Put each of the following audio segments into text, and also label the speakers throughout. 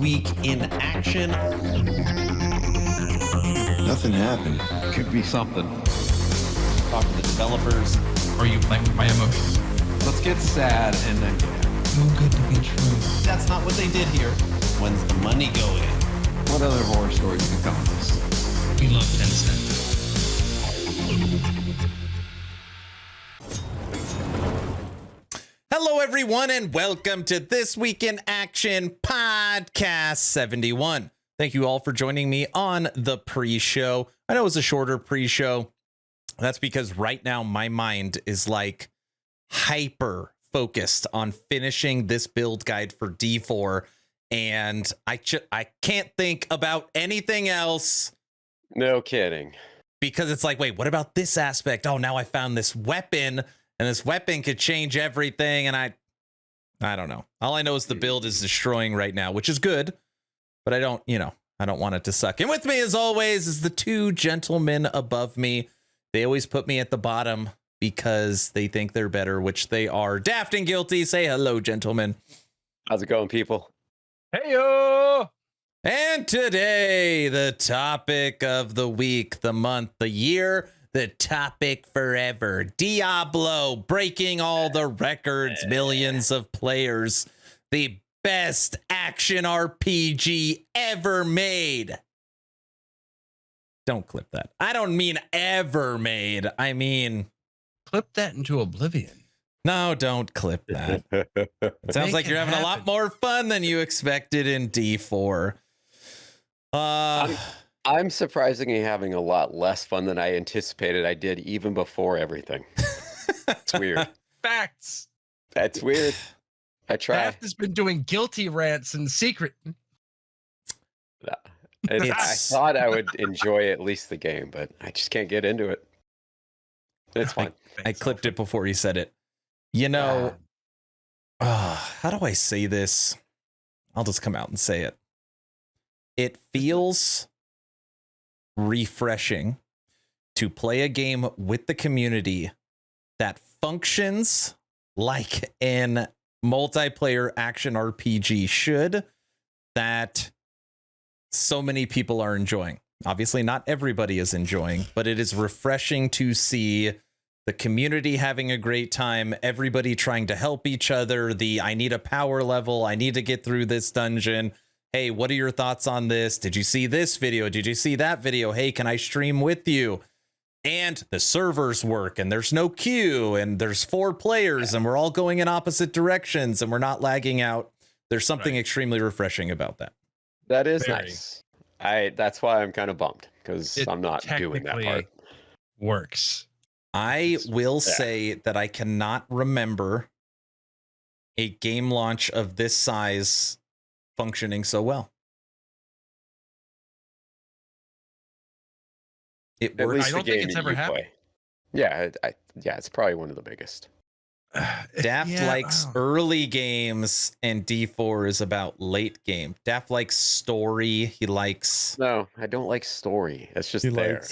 Speaker 1: week in action.
Speaker 2: Nothing happened.
Speaker 3: Could be something.
Speaker 1: Talk to the developers.
Speaker 4: Are you playing with my emotions?
Speaker 3: Let's get sad and then get happy.
Speaker 4: Too good to be true.
Speaker 1: That's not what they did here. When's the money going?
Speaker 3: What other horror stories can come of this?
Speaker 4: We love Tencent.
Speaker 1: Hello, everyone, and welcome to This Week in Action Podcast 71. Thank you all for joining me on the pre-show. I know it's a shorter pre-show. That's because right now my mind is like hyper focused on finishing this build guide for D4, and I can't think about anything else.
Speaker 5: No kidding.
Speaker 1: Because it's like, wait, what about this aspect? Oh, now I found this weapon, and this weapon could change everything, and I don't know. All I know is the build is destroying right now, which is good, but I don't want it to suck. And with me, as always, is the two gentlemen above me. They always put me at the bottom because they think they're better, which they are. Daft and Guilty, say hello, gentlemen.
Speaker 5: How's it going, people?
Speaker 4: Hey-o!
Speaker 1: And today, the topic of the week, the month, the year, the topic forever. Diablo, breaking all the records, millions of players. The best action RPG ever made. Don't clip that. I don't mean ever made. I mean...
Speaker 4: Clip that into oblivion.
Speaker 1: No, don't clip that. It sounds like you're having a lot more fun than you expected in D4.
Speaker 5: I'm surprisingly having a lot less fun than I anticipated I did even before everything. It's weird.
Speaker 4: Facts.
Speaker 5: That's weird. I tried.
Speaker 4: Daft has been doing guilty rants in secret.
Speaker 5: I thought I would enjoy at least the game, but I just can't get into it. It's fine.
Speaker 1: I clipped it before he said it. You know, how do I say this? I'll just come out and say it. It feels refreshing to play a game with the community that functions like an multiplayer action RPG should, that so many people are enjoying. Obviously, not everybody is enjoying, but it is refreshing to see the community having a great time, everybody trying to help each other, I need a power level, I need to get through this dungeon. Hey, what are your thoughts on this? Did you see this video? Did you see that video? Hey, can I stream with you? And the servers work, and there's no queue, and there's 4 players, and we're all going in opposite directions, and we're not lagging out. There's something extremely refreshing about that.
Speaker 5: That is nice. That's why I'm kind of bummed, because I'm not doing that part.
Speaker 4: Works.
Speaker 1: I will say that I cannot remember a game launch of this size functioning so well. It works.
Speaker 4: I don't think it's ever happened.
Speaker 5: Yeah, it's probably one of the biggest.
Speaker 1: Daft likes early games, and D4 is about late game. Daft likes story. He likes...
Speaker 5: No, I don't like story. It's just there.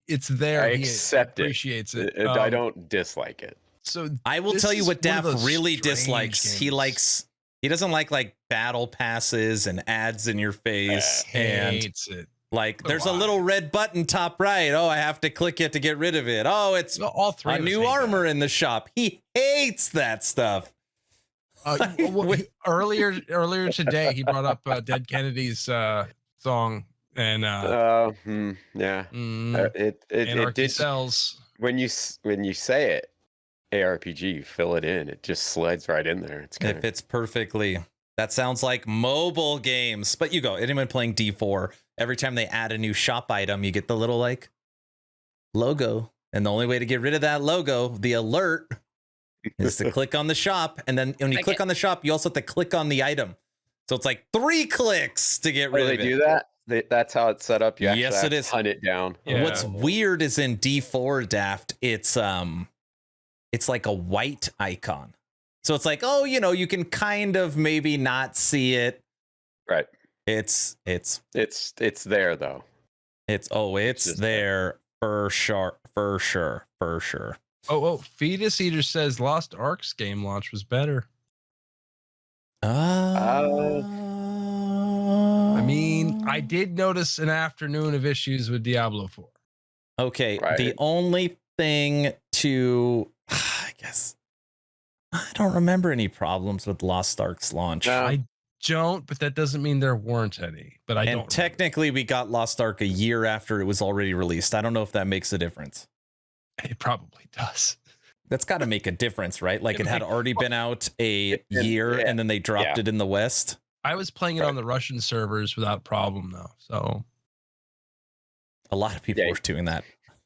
Speaker 4: It's there.
Speaker 5: I accept it.
Speaker 4: Appreciates it.
Speaker 5: I don't dislike it.
Speaker 4: So
Speaker 1: I will tell you what Daft really dislikes.
Speaker 4: Games.
Speaker 1: He doesn't like battle passes and ads in your face.
Speaker 4: Hates it.
Speaker 1: Like, there's a little red button top right. Oh, I have to click it to get rid of it. Oh, it's
Speaker 4: all three
Speaker 1: a new armor in the shop. He hates that stuff.
Speaker 4: Earlier today, he brought up Dead Kennedy's song, and
Speaker 5: it did
Speaker 4: sells.
Speaker 5: When you say it, ARPG, you fill it in. It just slides right in there.
Speaker 1: It fits perfectly. That sounds like mobile games. But you go, anyone playing D4, every time they add a new shop item, you get the little like logo. And the only way to get rid of that logo, the alert, is to click on the shop. And then when you click on the shop, you also have to click on the item. So it's like 3 clicks to get rid of it.
Speaker 5: They do that? That's how it's set up. You actually have to hunt it down.
Speaker 1: Yeah. What's weird is in D4 Daft, it's like a white icon. So it's like, oh, you can kind of maybe not see it.
Speaker 5: Right.
Speaker 1: It's
Speaker 5: there though.
Speaker 1: It's there for sure.
Speaker 4: Oh, Fetus Eater says Lost Ark's game launch was better. I mean, I did notice an afternoon of issues with Diablo 4.
Speaker 1: Okay,
Speaker 5: Right.
Speaker 1: the only thing to, I guess, I don't remember any problems with Lost Ark's launch.
Speaker 5: No.
Speaker 4: I don't, but that doesn't mean there weren't any. But I
Speaker 1: And
Speaker 4: don't. remember.
Speaker 1: technically, we got Lost Ark a year after it was already released. I don't know if that makes a difference.
Speaker 4: It probably does.
Speaker 1: That's got to make a difference, right? Like it had already been out a year,
Speaker 5: yeah,
Speaker 1: and then they dropped
Speaker 5: yeah.
Speaker 1: it in the West.
Speaker 4: I was playing it
Speaker 5: Right.
Speaker 4: on the Russian servers without problem, though. So
Speaker 1: A lot of people
Speaker 5: Yeah.
Speaker 1: were doing that.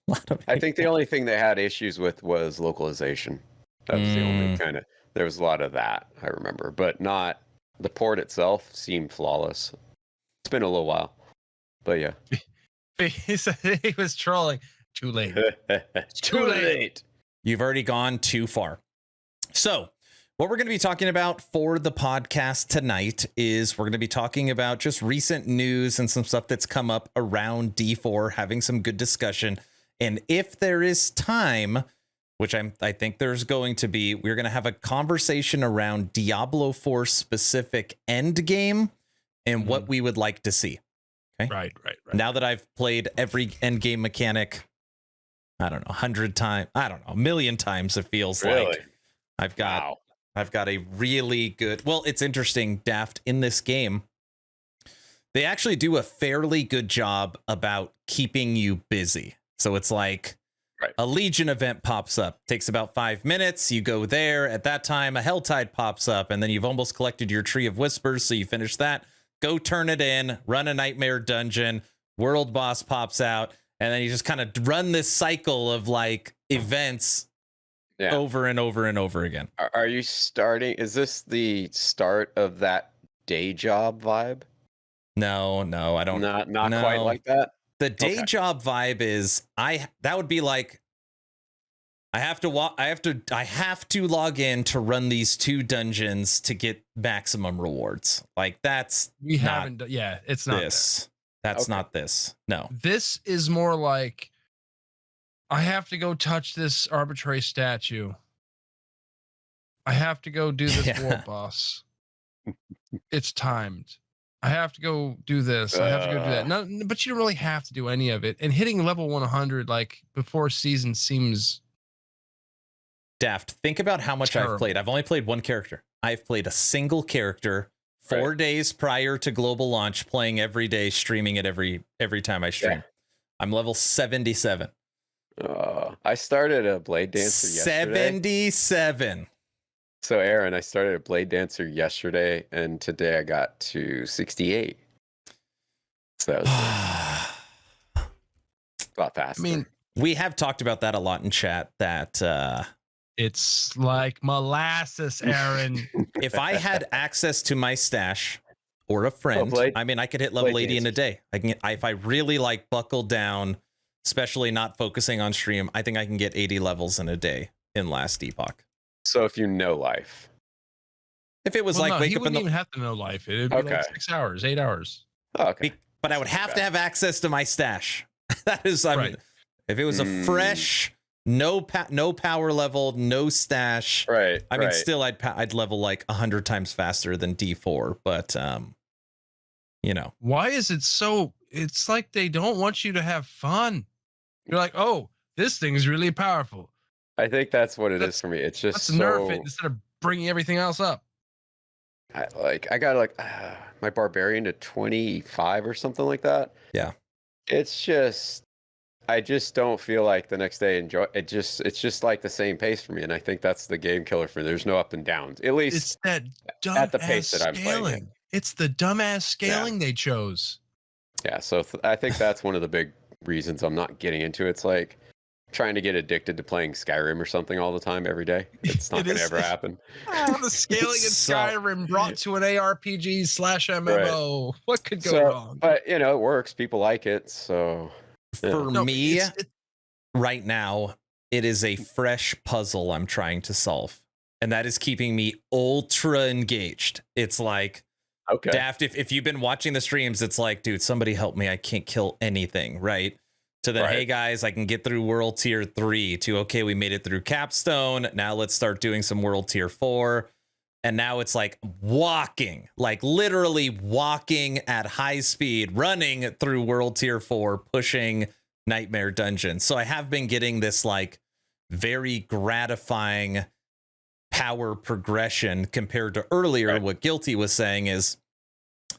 Speaker 1: A lot of
Speaker 5: I think the
Speaker 1: people.
Speaker 5: only thing they had issues with was localization. That was the only kind of. There was a lot of that I remember, but not the port itself seemed flawless. It's been a little while, but yeah.
Speaker 4: he said he was trolling. Too late.
Speaker 5: Too late.
Speaker 1: You've already gone too far. So, what we're going to be talking about for the podcast tonight is we're going to be talking about just recent news and some stuff that's come up around D4, having some good discussion. And if there is time, which I think there's going to be, we're going to have a conversation around Diablo 4 specific Endgame and what we would like to see. Okay.
Speaker 4: Right.
Speaker 1: Now that I've played every Endgame mechanic, I don't know, 100 times, I don't know, a million times, it feels
Speaker 5: Really?
Speaker 1: like I've got a really good, well, it's interesting, Daft, in this game, they actually do a fairly good job about keeping you busy. So it's like a Legion event pops up, takes about 5 minutes. You go there at that time, a Helltide pops up, and then you've almost collected your Tree of Whispers. So you finish that, go turn it in, run a Nightmare Dungeon, World Boss pops out. And then you just kind of run this cycle of like events over and over and over again.
Speaker 5: Are you starting? Is this the start of that day job vibe?
Speaker 1: No, I don't.
Speaker 5: Not quite like that.
Speaker 1: The day job vibe is that would be like I have to log in to run these 2 dungeons to get maximum rewards. Like that's
Speaker 4: it's not
Speaker 1: this. That's not this. No.
Speaker 4: This is more like I have to go touch this arbitrary statue. I have to go do this world boss. It's timed. I have to go do this. I have to go do that. No, but you don't really have to do any of it. And hitting level 100 like before season seems
Speaker 1: Daft. Think about how much
Speaker 4: terrible.
Speaker 1: I've played. I've only played one character. I've played a single character 4 days prior to global launch, playing every day, streaming it every time I stream.
Speaker 5: Yeah.
Speaker 1: I'm level 77.
Speaker 5: I started a Blade Dancer yesterday.
Speaker 1: 77.
Speaker 5: So Aaron, I started a Blade Dancer yesterday, and today I got to 68. So that was a lot faster.
Speaker 4: I mean,
Speaker 1: we have talked about that a lot in chat, that
Speaker 4: it's like molasses, Aaron.
Speaker 1: if I had access to my stash or a friend, I mean, I could hit level 80 in a day. I can if I really like buckle down, especially not focusing on stream, I think I can get 80 levels in a day in Last Epoch.
Speaker 5: So if you know life.
Speaker 1: If it was
Speaker 4: Well,
Speaker 1: like
Speaker 4: no,
Speaker 1: wake
Speaker 4: he
Speaker 1: up in
Speaker 4: wouldn't
Speaker 1: the
Speaker 4: even have to know life. It'd be like 6 hours, 8 hours.
Speaker 5: Oh, okay.
Speaker 1: But I would have to have access to my stash. That is, I mean, if it was a fresh, no power level, no stash.
Speaker 5: Right.
Speaker 1: I mean, still, I'd level like 100 times faster than D4. But you know,
Speaker 4: why is it so? It's like they don't want you to have fun. You're like, oh, this thing is really powerful.
Speaker 5: I think that's what it is for me. It's just
Speaker 4: let's nerf it instead of bringing everything else up.
Speaker 5: I got my barbarian to 25 or something like that.
Speaker 1: Yeah.
Speaker 5: It's just, I just don't feel like the next day it's just like the same pace for me. And I think that's the game killer for me. There's no up and downs, at least
Speaker 4: it's that dumb
Speaker 5: at the pace that I'm playing it.
Speaker 4: It's the dumbass scaling they chose.
Speaker 5: Yeah. So I think that's one of the big reasons I'm not getting into it. It's like trying to get addicted to playing Skyrim or something all the time every day. It's not going to ever happen.
Speaker 4: The scaling in Skyrim brought to an ARPG/MMO. What could go wrong?
Speaker 5: But you know, it works. People like it. So
Speaker 1: for me, right now, it is a fresh puzzle I'm trying to solve, and that is keeping me ultra engaged. It's like,
Speaker 5: okay,
Speaker 1: Daft, if you've been watching the streams, it's like, dude, somebody help me. I can't kill anything, right? To then, hey guys, I can get through World Tier 3, to okay, we made it through Capstone. Now let's start doing some World Tier 4. And now it's like walking, like literally walking at high speed, running through World Tier 4, pushing Nightmare Dungeons. So I have been getting this like very gratifying power progression compared to earlier.
Speaker 5: Right.
Speaker 1: What Guilty was saying is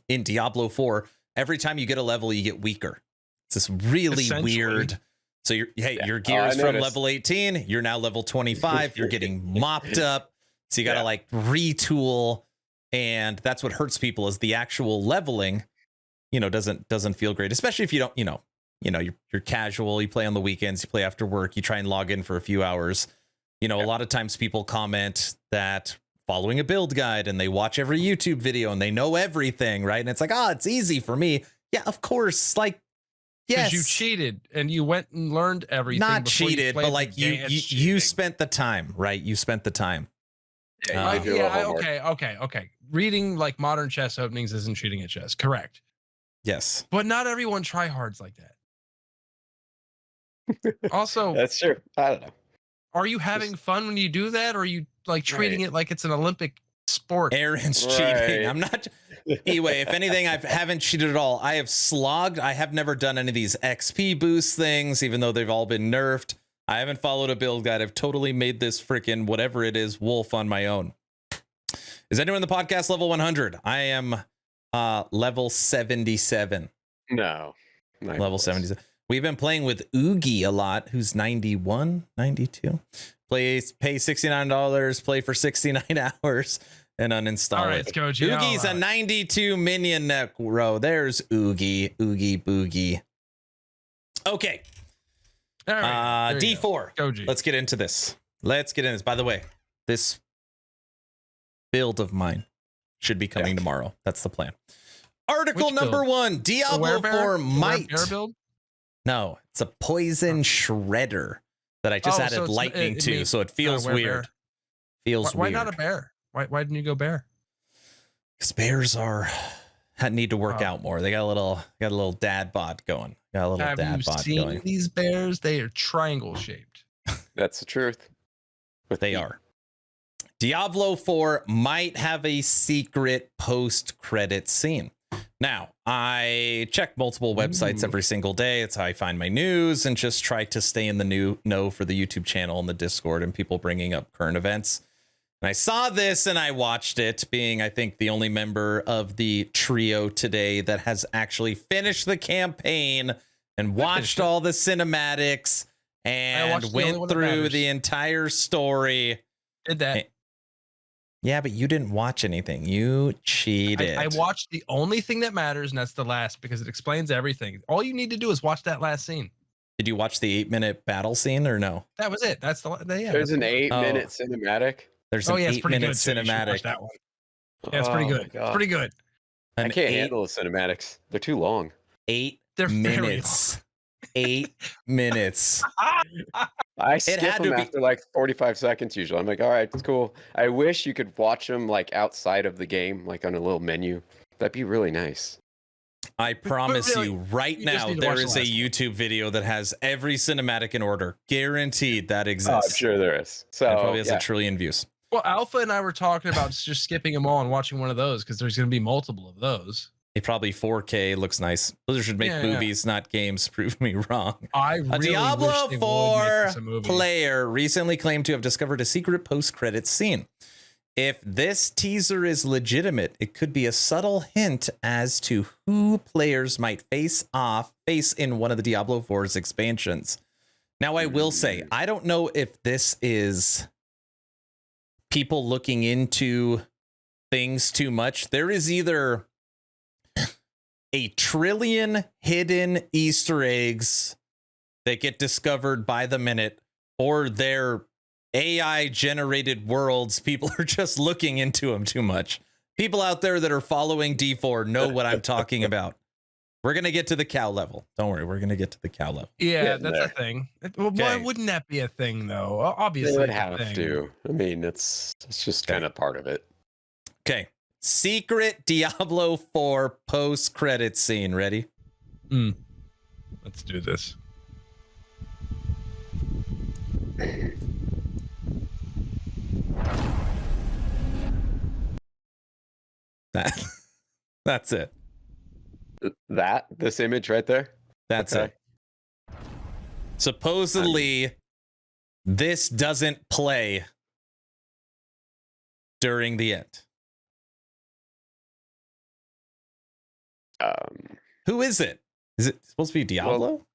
Speaker 1: in Diablo 4, every time you get a level, you get weaker. It's this really weird. So your gear's from level 18. You're now level 25. You're getting mopped up. So you got to like retool, and that's what hurts people is the actual leveling, doesn't feel great, especially if you don't, you're casual, you play on the weekends, you play after work, you try and log in for a few hours. A lot of times people comment that following a build guide and they watch every YouTube video and they know everything, right? And it's like, it's easy for me. Yeah, of course. Like, yes,
Speaker 4: you cheated and you went and learned everything.
Speaker 1: Not cheated, but like you spent the time, right? You spent the time.
Speaker 4: Okay. Reading like modern chess openings isn't cheating at chess, correct?
Speaker 1: Yes,
Speaker 4: but not everyone tryhards like that. Also,
Speaker 5: that's true. I don't know.
Speaker 4: Are you having fun when you do that, or are you like treating it like it's an Olympic sport?
Speaker 1: Aaron's cheating. I'm not. Anyway, if anything, I haven't cheated at all. I have slogged. I have never done any of these XP boost things, even though they've all been nerfed. I haven't followed a build guide. I've totally made this freaking whatever it is wolf on my own. Is anyone in the podcast level 100? I am level 77.
Speaker 5: No.
Speaker 1: Level 77. We've been playing with Oogie a lot, who's 91, 92. Pay $69, play for 69 hours, and uninstall
Speaker 4: all right,
Speaker 1: it.
Speaker 4: Koji,
Speaker 1: Oogie's a 92 minion neck row. There's Oogie Boogie. Okay.
Speaker 4: All right,
Speaker 1: D4.
Speaker 4: Koji.
Speaker 1: Let's get into this. By the way, this build of mine should be coming tomorrow. That's the plan. Article number 1, Diablo 4 might.
Speaker 4: Bear build?
Speaker 1: No, it's a poison shredder that I just added lightning to, so it feels weird. Feels
Speaker 4: why
Speaker 1: weird.
Speaker 4: Why not a bear? Why didn't you go bear?
Speaker 1: Because bears need to work out more. They got a little dad bod going.
Speaker 4: Have you seen these bears? They are triangle shaped.
Speaker 5: That's the truth.
Speaker 1: But they are. Diablo 4 might have a secret post-credit scene. Now, I check multiple websites every single day. It's how I find my news and just try to stay in the know for the YouTube channel and the Discord and people bringing up current events. And I saw this and I watched it, being, I think, the only member of the trio today that has actually finished the campaign and watched all the cinematics and went through the entire story.
Speaker 4: Did that.
Speaker 1: Yeah, but you didn't watch anything. You cheated.
Speaker 4: I watched the only thing that matters, and that's the last, because it explains everything. All you need to do is watch that last scene.
Speaker 1: Did you watch the 8-minute battle scene or no?
Speaker 4: That was it. That's
Speaker 5: There's an 8-minute cinematic.
Speaker 1: There's an 8-minute cinematic.
Speaker 4: That one. Yeah, it's pretty good. It's pretty good.
Speaker 5: I can't handle the cinematics. They're too long.
Speaker 1: 8 minutes. 8 minutes.
Speaker 5: I skip them after like 45 seconds usually. I'm like, all right, it's cool. I wish you could watch them like outside of the game, like on a little menu. That'd be really nice.
Speaker 1: I promise you right now, there is a YouTube video that has every cinematic in order. Guaranteed that exists.
Speaker 5: I'm sure there is. So
Speaker 1: it probably has 1 trillion views.
Speaker 4: Well, Alpha and I were talking about just skipping them all and watching one of those because there's going to be multiple of those.
Speaker 1: It probably 4K looks nice. Those should make movies, not games. Prove me wrong.
Speaker 4: I really
Speaker 1: a Diablo
Speaker 4: wish
Speaker 1: 4 player recently claimed to have discovered a secret post-credits scene. If this teaser is legitimate, it could be a subtle hint as to who players might face in one of the Diablo 4's expansions. Now, I will say, I don't know if this is people looking into things too much. There is either 1 trillion hidden Easter eggs that get discovered by the minute, or they're AI generated worlds. People are just looking into them too much. People out there that are following D4 know what I'm talking about. We're going to get to the cow level. Don't worry. We're going to get to the cow level.
Speaker 4: Yeah, that's a thing. Well, why wouldn't that be a thing, though? Obviously,
Speaker 5: they would have to. I mean, it's just kind of part of it.
Speaker 1: Okay. Secret Diablo 4 post-credit scene. Ready?
Speaker 4: Let's do this.
Speaker 1: That's it.
Speaker 5: This image right there.
Speaker 1: That's
Speaker 5: Okay.
Speaker 1: it. Supposedly, this doesn't play during the end. Who is it? Is it supposed to be Diablo?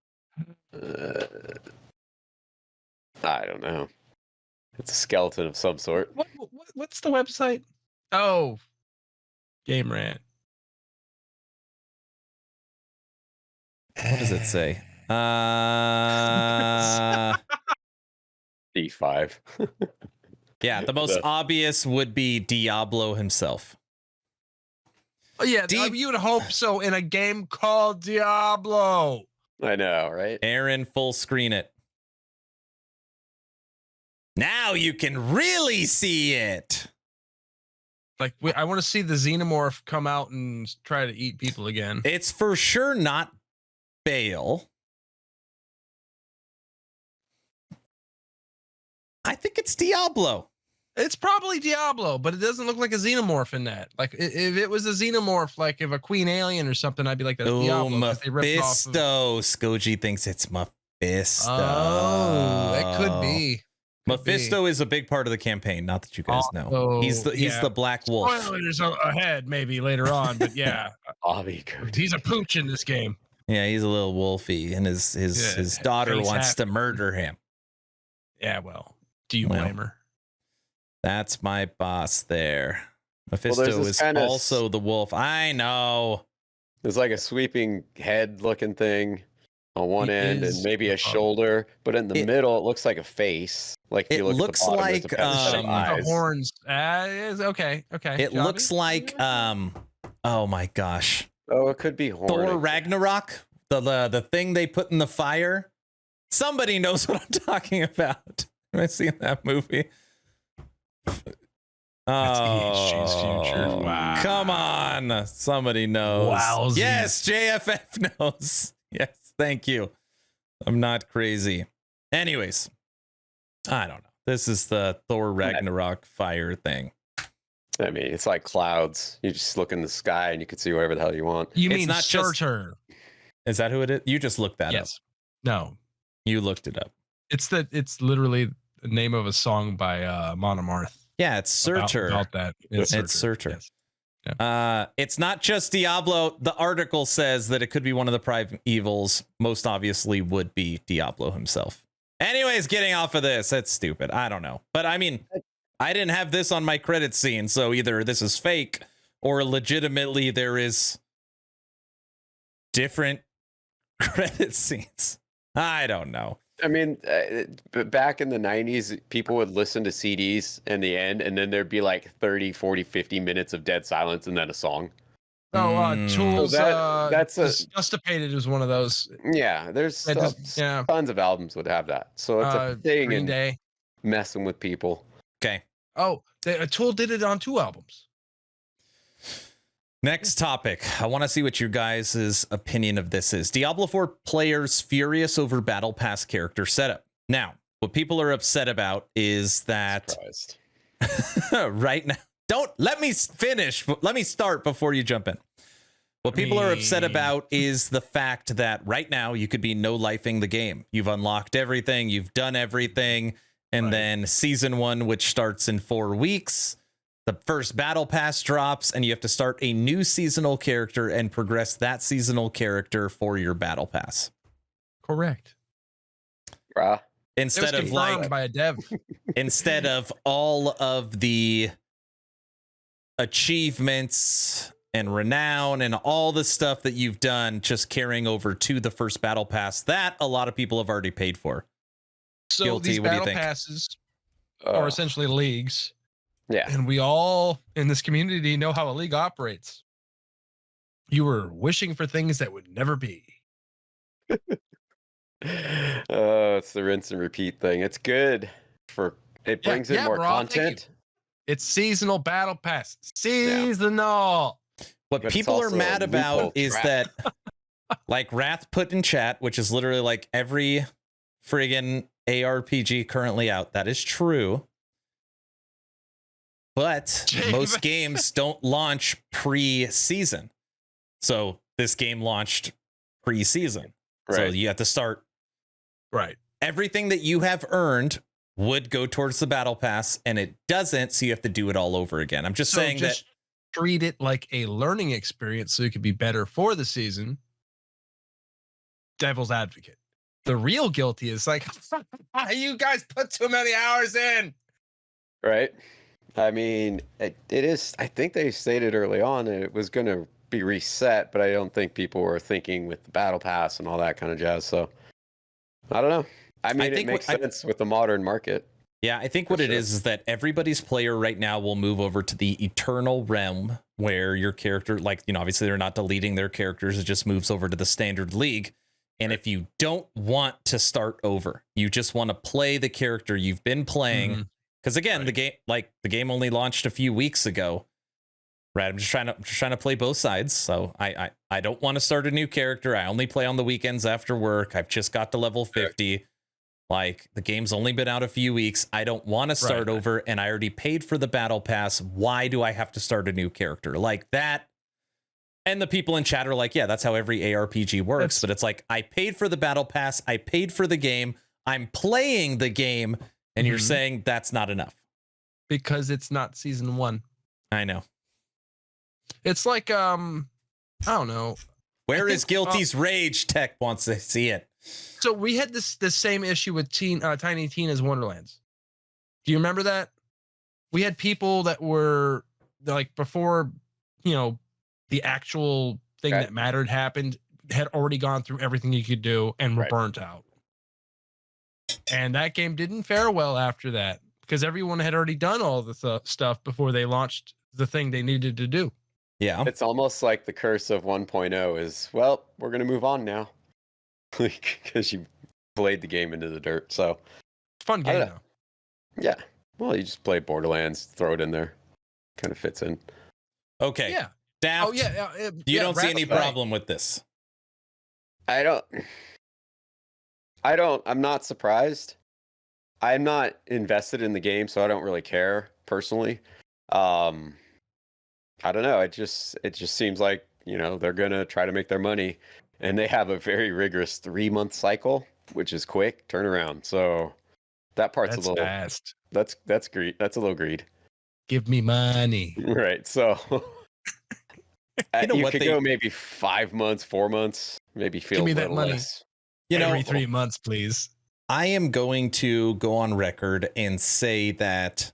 Speaker 5: I don't know. It's a skeleton of some sort.
Speaker 4: What's the website? Oh, Game Rant.
Speaker 1: What does it say?
Speaker 5: D5.
Speaker 1: Yeah, the most obvious would be Diablo himself.
Speaker 4: Oh, yeah, you would hope so in a game called Diablo.
Speaker 5: I know, right?
Speaker 1: Aaron, full screen it. Now you can really see it.
Speaker 4: Like, I want to see the xenomorph come out and try to eat people again.
Speaker 1: It's for sure not Bale. I think it's Diablo.
Speaker 4: It's probably Diablo, but it doesn't look like a xenomorph in that. Like, if it was a xenomorph, like if a queen alien or something, I'd be like, that's Diablo.
Speaker 1: Mephisto. Skoji thinks it's Mephisto.
Speaker 4: Oh, it could be.
Speaker 1: Mephisto is a big part of the campaign. Not that you guys know. He's the Black Wolf.
Speaker 4: Spoilers ahead, maybe later on, but yeah, he's a pooch in this game.
Speaker 1: Yeah, he's a little wolfy, and his daughter wants to murder him.
Speaker 4: Yeah, well, do you blame her?
Speaker 1: That's my boss there. Mephisto is also the wolf. I know.
Speaker 5: There's like a sweeping head looking thing on one end and maybe a shoulder, but in the middle it looks like a face. Like if you look
Speaker 1: looks
Speaker 5: at the
Speaker 1: like
Speaker 4: the horns. Okay.
Speaker 1: It looks like oh my gosh.
Speaker 5: Oh, it could be horn.
Speaker 1: Thor Ragnarok, the thing they put in the fire. Somebody knows what I'm talking about. Have I seen that movie?
Speaker 4: That's HG's future. Wow.
Speaker 1: Come on. Somebody knows.
Speaker 4: Wowzers.
Speaker 1: Yes, JFF knows. Yes, thank you. I'm not crazy. Anyways, I don't know. This is the Thor Ragnarok fire thing.
Speaker 5: I mean, it's like clouds. You just look in the sky and you can see whatever the hell you want.
Speaker 4: You mean not Surtur?
Speaker 1: Is that who it is? You just looked that up.
Speaker 4: No.
Speaker 1: You looked it up.
Speaker 4: It's literally the name of a song by Monomarth.
Speaker 1: Yeah, it's Surtur.
Speaker 4: About that.
Speaker 1: It's Surtur.
Speaker 4: Yes. Yeah.
Speaker 1: It's not just Diablo. The article says that it could be one of the prime evils. Most obviously would be Diablo himself. Anyways, getting off of this. That's stupid. I don't know. But I mean, I didn't have this on my credit scene, so either this is fake or legitimately there is different credit scenes. I don't know.
Speaker 5: I mean, back in the 90s, people would listen to CDs in the end, and then there'd be like 30, 40, 50 minutes of dead silence and then a song.
Speaker 4: Tools.
Speaker 5: So that's
Speaker 4: Justipated is one of those.
Speaker 5: Yeah, there's tons of albums would have that. So it's a thing
Speaker 4: Green Day.
Speaker 5: Messing with people.
Speaker 1: Okay.
Speaker 4: Oh, Tool did it on 2 albums.
Speaker 1: Next topic. I want to see what your guys' opinion of this is. Diablo 4 players furious over Battle Pass character setup. Now, what people are upset about is that right now, don't let me finish. Let me start before you jump in. What people are upset about is the fact that right now you could be no-lifing the game. You've unlocked everything. You've done everything. And then season 1, which starts in 4 weeks, the first battle pass drops and you have to start a new seasonal character and progress that seasonal character for your battle pass.
Speaker 4: Correct.
Speaker 1: Instead of like
Speaker 4: by a dev.
Speaker 1: Instead of all of the achievements and renown and all the stuff that you've done just carrying over to the first battle pass that a lot of people have already paid for.
Speaker 4: So
Speaker 1: Guilty.
Speaker 4: these
Speaker 1: What do you
Speaker 4: battle
Speaker 1: think?
Speaker 4: passes are essentially leagues.
Speaker 5: Yeah.
Speaker 4: And we all in this community know how a league operates. You were wishing for things that would never be.
Speaker 5: It's the rinse and repeat thing. It's good it brings in more content.
Speaker 4: It's seasonal battle pass. Seasonal.
Speaker 1: What people are mad about is that like Wrath put in chat, which is literally like every friggin' ARPG currently out. That is true. But most games don't launch pre-season. So this game launched pre-season. So
Speaker 5: Right.
Speaker 1: you have to start.
Speaker 4: Right.
Speaker 1: Everything that you have earned would go towards the battle pass, and it doesn't, so you have to do it all over again. I'm just saying that
Speaker 4: treat it like a learning experience so it could be better for the season. Devil's advocate. The real guilty is like, you guys put too many hours in.
Speaker 5: Right. I mean, it is. I think they stated early on that it was going to be reset, but I don't think people were thinking with the battle pass and all that kind of jazz. So I don't know. I mean, it makes sense with the modern market.
Speaker 1: Yeah, I think what it is that everybody's player right now will move over to the eternal realm where your character, like, you know, obviously they're not deleting their characters. It just moves over to the standard league. And if you don't want to start over, you just want to play the character you've been playing. Because again, the game only launched a few weeks ago. Right. I'm just trying to play both sides. So I don't want to start a new character. I only play on the weekends after work. I've just got to level 50. Like, the game's only been out a few weeks. I don't want to start over, and I already paid for the battle pass. Why do I have to start a new character like that? And the people in chat are like, yeah, that's how every ARPG works. But it's like, I paid for the battle pass. I paid for the game. I'm playing the game. And you're saying that's not enough.
Speaker 4: Because it's not season 1.
Speaker 1: I know.
Speaker 4: It's like, I don't know.
Speaker 1: Where is Guilty's rage? Tech wants to see it.
Speaker 4: So we had the same issue with Tiny Tina's Wonderlands. Do you remember that? We had people that were like, before, you know, the actual thing that mattered happened, had already gone through everything you could do and were burnt out. And that game didn't fare well after that because everyone had already done all the stuff before they launched the thing they needed to do.
Speaker 1: Yeah.
Speaker 5: It's almost like the curse of 1.0 is, well, we're going to move on now. Because you played the game into the dirt. So
Speaker 4: fun game though.
Speaker 5: Yeah. Well, you just play Borderlands, throw it in there. Kind of fits in.
Speaker 1: Okay.
Speaker 4: Yeah.
Speaker 1: Daft, you don't see any problem with this?
Speaker 5: I'm not surprised. I'm not invested in the game, so I don't really care personally. I don't know. It just seems like, you know, they're gonna try to make their money, and they have a very rigorous 3-month cycle, which is quick turnaround. So that part's a little
Speaker 4: fast.
Speaker 5: That's greed. That's a little greed.
Speaker 4: Give me money.
Speaker 5: Right. So
Speaker 1: you
Speaker 5: could go maybe 5 months, 4 months, maybe feel
Speaker 4: give me
Speaker 5: a
Speaker 4: that
Speaker 5: little
Speaker 4: money.
Speaker 5: less.
Speaker 4: Every 3 months, please.
Speaker 1: I am going to go on record and say that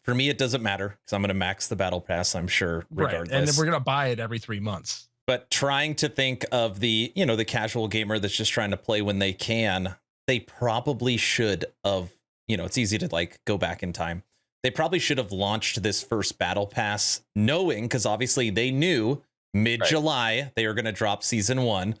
Speaker 1: for me, it doesn't matter because I'm going to max the battle pass, I'm sure, regardless.
Speaker 4: Right. And then we're going to buy it every 3 months.
Speaker 1: But trying to think of the, you know, the casual gamer that's just trying to play when they can, they probably should have, you know, it's easy to like go back in time. They probably should have launched this first battle pass knowing, because obviously they knew mid-July they are going to drop season 1.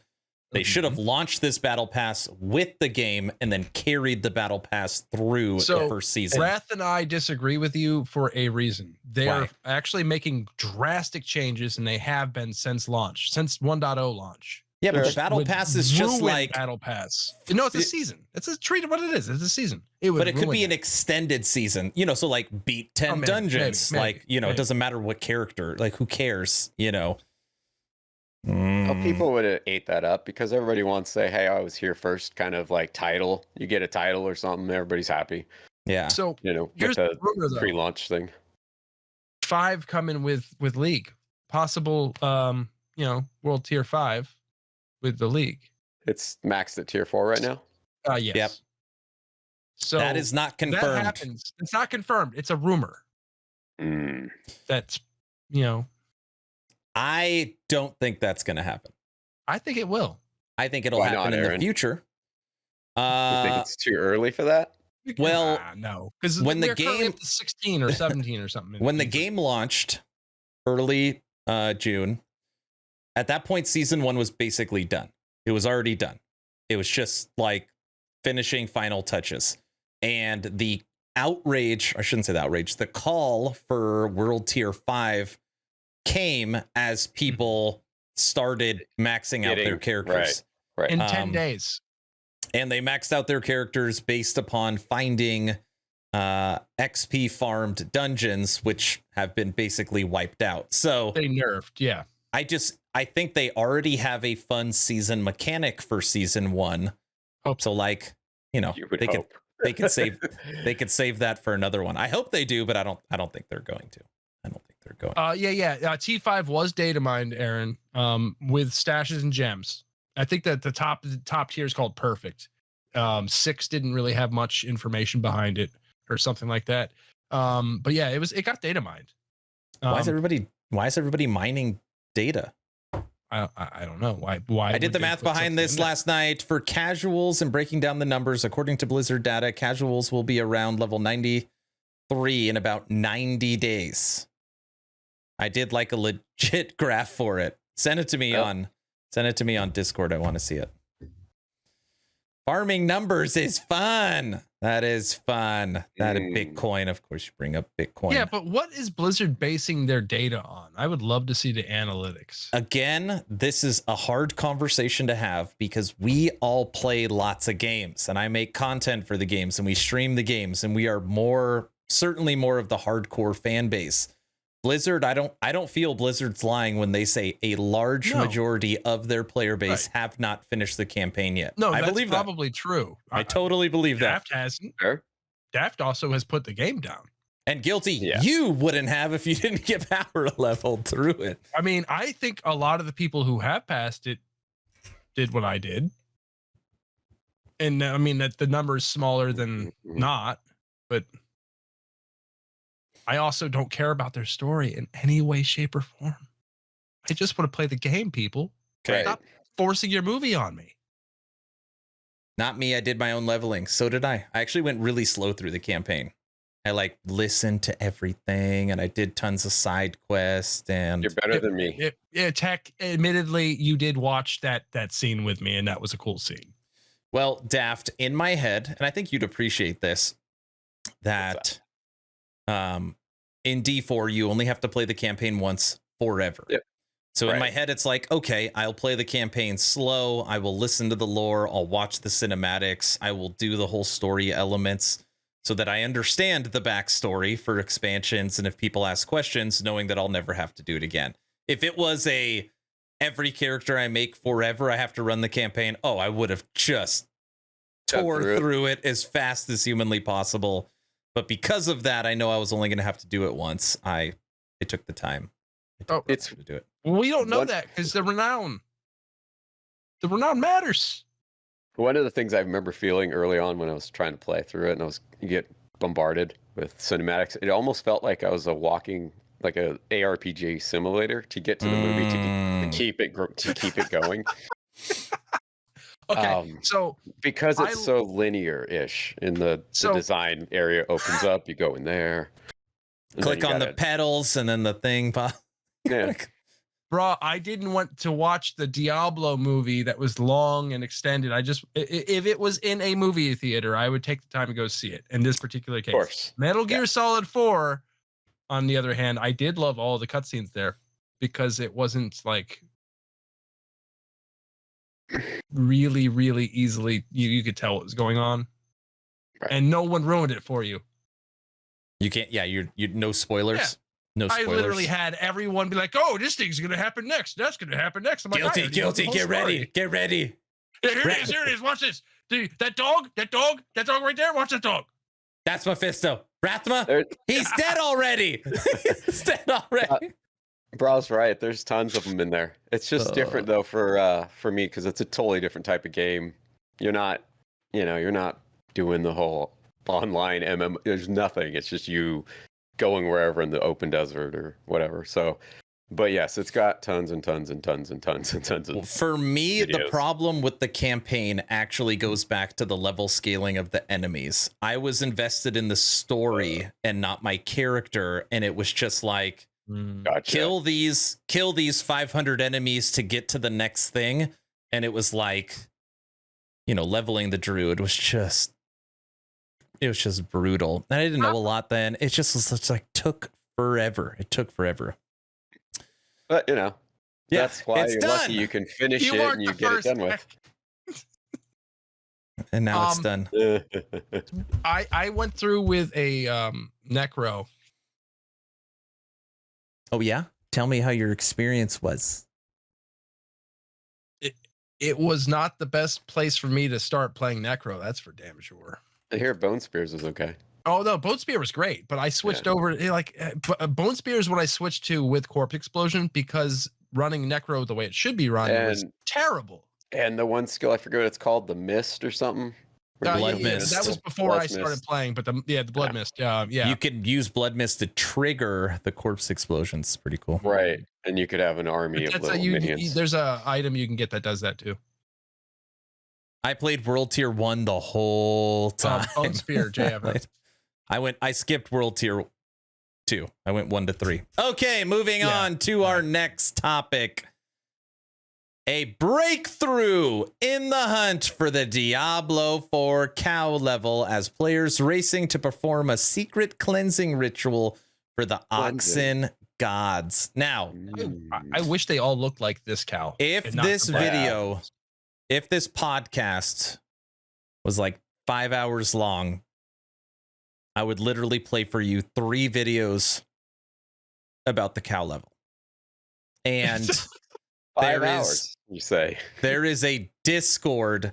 Speaker 1: They should have launched this battle pass with the game and then carried the battle pass through the first season.
Speaker 4: Wrath and I disagree with you for a reason. They are actually making drastic changes, and they have been since launch, since 1.0 launch.
Speaker 1: Yeah, but the battle pass is just like
Speaker 4: battle pass. No, it's a season. It's a treat what it is. It's a season.
Speaker 1: But it could be an extended season, you know, so like beat 10 dungeons.
Speaker 4: Maybe,
Speaker 1: like, you know, it doesn't matter what character, like who cares, you know.
Speaker 5: Well, people would have ate that up because everybody wants to say, hey, I was here first, kind of like title. You get a title or something, everybody's happy.
Speaker 1: Yeah.
Speaker 4: So,
Speaker 5: you know,
Speaker 4: here's
Speaker 5: with
Speaker 4: the rumor,
Speaker 5: the pre-launch thing.
Speaker 4: 5 coming with League. Possible you know, World Tier 5 with the League.
Speaker 5: It's maxed at Tier 4 right now?
Speaker 4: Yes.
Speaker 1: Yep.
Speaker 4: So
Speaker 1: that is not confirmed.
Speaker 4: That happens. It's not confirmed. It's a rumor. That's, you know,
Speaker 1: I don't think that's going to happen.
Speaker 4: I think it will.
Speaker 1: I think it'll happen in the future.
Speaker 5: You think it's too early for that?
Speaker 1: Well,
Speaker 4: no, because
Speaker 1: when the game
Speaker 4: 16 or 17 or something.
Speaker 1: When the game launched early June, at that point, season 1 was basically done. It was already done. It was just like finishing final touches, and the outrage, I shouldn't say the outrage, the call for World Tier 5 came as people started maxing out their characters.
Speaker 5: Right.
Speaker 4: In 10 days.
Speaker 1: And they maxed out their characters based upon finding XP farmed dungeons, which have been basically wiped out. So
Speaker 4: they nerfed. Yeah.
Speaker 1: I think they already have a fun season mechanic for season 1.
Speaker 4: Hope
Speaker 1: So like, you know,
Speaker 5: You would
Speaker 1: they
Speaker 5: hope.
Speaker 1: could save that for another one. I hope they do, but I don't think they're going to. I don't think they're going.
Speaker 4: T5 was data mined, Aaron, with stashes and gems. I think that the top tier is called perfect. 6 didn't really have much information behind it or something like that. But yeah, it got data mined.
Speaker 1: Why is everybody mining data?
Speaker 4: I don't know why.
Speaker 1: I did the math behind this last night for casuals and breaking down the numbers. According to Blizzard data, casuals will be around level 93 in about 90 days. I did like a legit graph for it. Send it to me on Discord. I want to see it. Farming numbers is fun. That is fun. That is Bitcoin. Of course, you bring up Bitcoin.
Speaker 4: Yeah, but what is Blizzard basing their data on? I would love to see the analytics.
Speaker 1: Again, this is a hard conversation to have because we all play lots of games and I make content for the games and we stream the games and we are certainly more of the hardcore fan base. Blizzard, I don't feel Blizzard's lying when they say a large majority of their player base have not finished the campaign yet.
Speaker 4: No,
Speaker 1: I
Speaker 4: that's
Speaker 1: believe
Speaker 4: probably true.
Speaker 1: I totally believe that.
Speaker 4: Daft hasn't.
Speaker 5: Sure.
Speaker 4: Daft also has put the game down.
Speaker 1: And Guilty, you wouldn't have if you didn't get power leveled through it.
Speaker 4: I mean, I think a lot of the people who have passed it did what I did. And I mean that the number is smaller than not, but I also don't care about their story in any way, shape, or form. I just want to play the game, people.
Speaker 5: Right.
Speaker 4: Stop forcing your movie on me.
Speaker 1: Not me. I did my own leveling. So did I. I actually went really slow through the campaign. I like listened to everything and I did tons of side quests and
Speaker 5: You're better than me.
Speaker 4: Tech, admittedly, you did watch that scene with me and that was a cool scene.
Speaker 1: Well, Daft, in my head, and I think you'd appreciate this, that in D4, you only have to play the campaign once forever.
Speaker 5: Yep.
Speaker 1: So in my head, it's like, okay, I'll play the campaign slow. I will listen to the lore. I'll watch the cinematics. I will do the whole story elements so that I understand the backstory for expansions. And if people ask questions, knowing that I'll never have to do it again. If it was every character I make forever, I have to run the campaign. Oh, I would have just tore through it as fast as humanly possible. But because of that, I know I was only going to have to do it once. I took the time. To do it.
Speaker 4: We don't know that because the renown matters.
Speaker 5: One of the things I remember feeling early on when I was trying to play through it, and you get bombarded with cinematics, it almost felt like I was walking like a ARPG simulator to get to the movie to keep it going.
Speaker 4: Okay, so
Speaker 5: because it's so linear-ish in the design area opens up, you go in there,
Speaker 1: click on the pedals, and then the thing pops.
Speaker 5: Yeah.
Speaker 4: Bro, I didn't want to watch the Diablo movie that was long and extended. If it was in a movie theater, I would take the time to go see it. In this particular case,
Speaker 5: of course.
Speaker 4: Metal Gear Solid 4, on the other hand, I did love all the cutscenes there because it wasn't like really, really easily. You could tell what was going on, and no one ruined it for you.
Speaker 1: You can't. Yeah, you no spoilers.
Speaker 4: Yeah.
Speaker 1: No spoilers.
Speaker 4: I literally had everyone be like, "Oh, this thing's gonna happen next. That's gonna happen next." I'm like,
Speaker 1: guilty. Get ready. Get ready.
Speaker 4: Yeah, here it is. Watch this. Dude, that dog right there. Watch that dog.
Speaker 1: That's Mephisto. Rathma, he's dead already. He's dead already.
Speaker 5: Bro's right. There's tons of them in there. It's just different though for me because it's a totally different type of game. You're not doing the whole online MMO. There's nothing. It's just you going wherever in the open desert or whatever. So, but yes, it's got tons and tons and tons and tons and tons of.
Speaker 1: For me,
Speaker 5: videos.
Speaker 1: the problem with the campaign actually goes back to the level scaling of the enemies. I was invested in the story and not my character, and it was just like,
Speaker 5: gotcha.
Speaker 1: kill these 500 enemies to get to the next thing, and it was like, leveling the druid was just. It was just brutal. And I didn't know a lot then. It just like took forever. It took forever.
Speaker 5: But that's why you're
Speaker 1: done.
Speaker 5: lucky you can finish it and you get it done with.
Speaker 1: And now it's done.
Speaker 4: I went through with a necro.
Speaker 1: Oh yeah? Tell me how your experience was.
Speaker 4: it was not the best place for me to start playing Necro. That's for damn sure.
Speaker 5: I hear Bone Spears was okay.
Speaker 4: Oh no, Bone Spear was great, but I switched over Bone Spear is what I switched to with Corpse Explosion because running Necro the way it should be run was terrible.
Speaker 5: And the one skill, I forget what it's called, the Mist or something.
Speaker 1: Blood Mist.
Speaker 4: That was before I started playing, but the Blood Mist. Yeah.
Speaker 1: You could use Blood Mist to trigger the Corpse Explosions. Pretty cool.
Speaker 5: Right. And you could have an army of little minions.
Speaker 4: There's a item you can get that does that too.
Speaker 1: I played World Tier 1 the whole time.
Speaker 4: Bone Spear, JF.
Speaker 1: I skipped World Tier 2. I went 1 to 3. Okay, moving on to our next topic. A breakthrough in the hunt for the Diablo 4 cow level as players racing to perform a secret cleansing ritual for the Oxen gods. Now,
Speaker 4: I wish they all looked like this cow.
Speaker 1: If this video, if this podcast was like 5 hours long, I would literally play for you 3 videos about the cow level. And
Speaker 5: 5 hours, you say.
Speaker 1: There is a Discord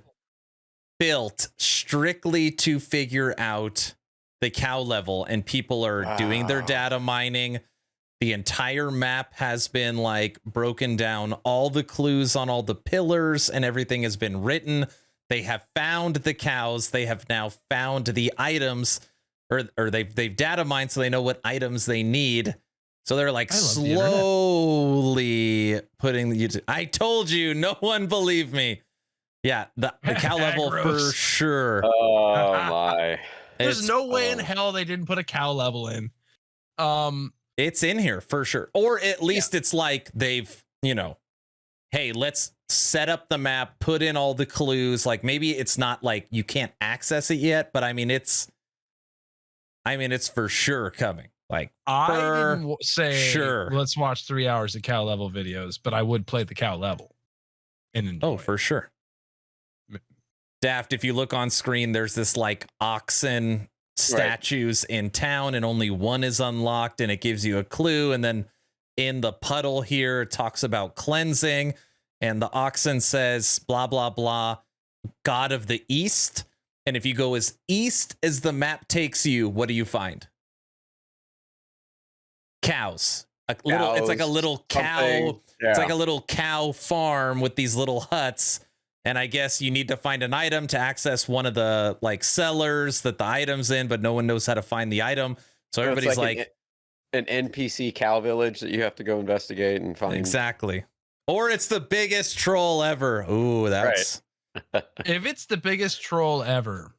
Speaker 1: built strictly to figure out the cow level, and people are doing their data mining. The entire map has been like broken down. All the clues on all the pillars and everything has been written. They have found the cows. They have now found the items, or they've data mined so they know what items they need. So they're like slowly putting the. I told you, no one believed me. Yeah, the cow level for sure.
Speaker 5: Oh my!
Speaker 4: There's no way in hell they didn't put a cow level in.
Speaker 1: It's in here for sure, or at least it's like they've, hey, let's set up the map, put in all the clues. Like maybe it's not like you can't access it yet, but I mean it's for sure coming. Like
Speaker 4: I didn't say let's watch 3 hours of cow level videos, but I would play the cow level and enjoy it.
Speaker 1: For sure. Daft, if you look on screen, there's this like oxen statues in town, and only one is unlocked, and it gives you a clue. And then in the puddle here, it talks about cleansing, and the oxen says blah blah blah, God of the East. And if you go as east as the map takes you, what do you find? Cows. It's like a little cow. Yeah. It's like a little cow farm with these little huts. And I guess you need to find an item to access one of the like cellars that the item's in, but no one knows how to find the item. So everybody's like
Speaker 5: an NPC cow village that you have to go investigate and find.
Speaker 1: Exactly. Or it's the biggest troll ever. Ooh, that's
Speaker 4: if it's the biggest troll ever.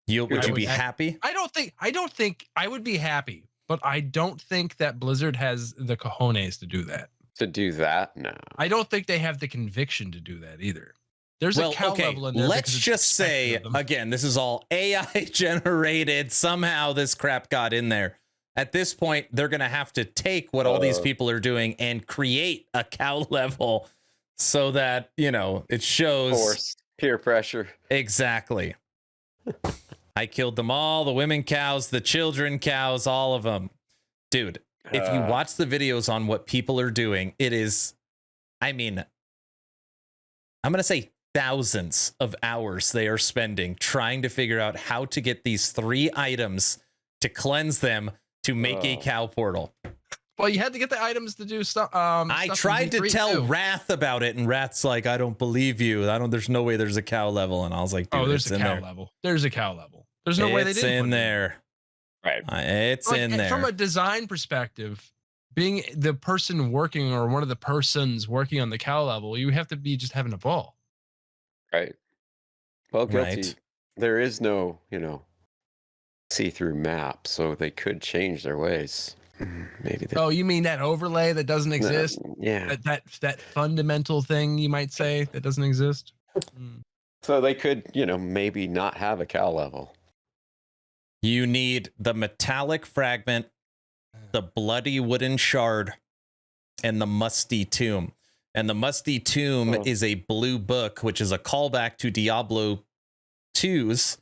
Speaker 1: Would you be happy?
Speaker 4: I don't think I would be happy. But I don't think that Blizzard has the cojones to do that.
Speaker 5: To do that? No.
Speaker 4: I don't think they have the conviction to do that either. There's a cow level in there.
Speaker 1: Let's just say, again, this is all AI generated. Somehow this crap got in there. At this point, they're going to have to take what all these people are doing and create a cow level so that, it shows.
Speaker 5: Forced peer pressure.
Speaker 1: Exactly. I killed them all, the women cows, the children cows, all of them. Dude, if you watch the videos on what people are doing, it is, I'm going to say thousands of hours they are spending trying to figure out how to get these 3 items to cleanse them to make a cow portal.
Speaker 4: Well, you had to get the items to do stuff.
Speaker 1: I tried to tell Wrath about it, and Wrath's like, I don't believe you. There's no way there's a cow level. And I was like, dude,
Speaker 4: there's a cow level. There's a cow level. There's no way they didn't.
Speaker 1: It's in there.
Speaker 5: Right.
Speaker 1: It's in there.
Speaker 4: From a design perspective, being the person working or one of the persons working on the cow level, you have to be just having a ball.
Speaker 5: Right. Well, guilty. Right. There is no, see-through map, so they could change their ways. Maybe.
Speaker 4: You mean that overlay that doesn't exist?
Speaker 5: Yeah.
Speaker 4: That fundamental thing you might say that doesn't exist.
Speaker 5: So they could, maybe not have a cow level.
Speaker 1: You need the metallic fragment, the bloody wooden shard, and the musty tomb. And the musty tomb is a blue book, which is a callback to Diablo 2's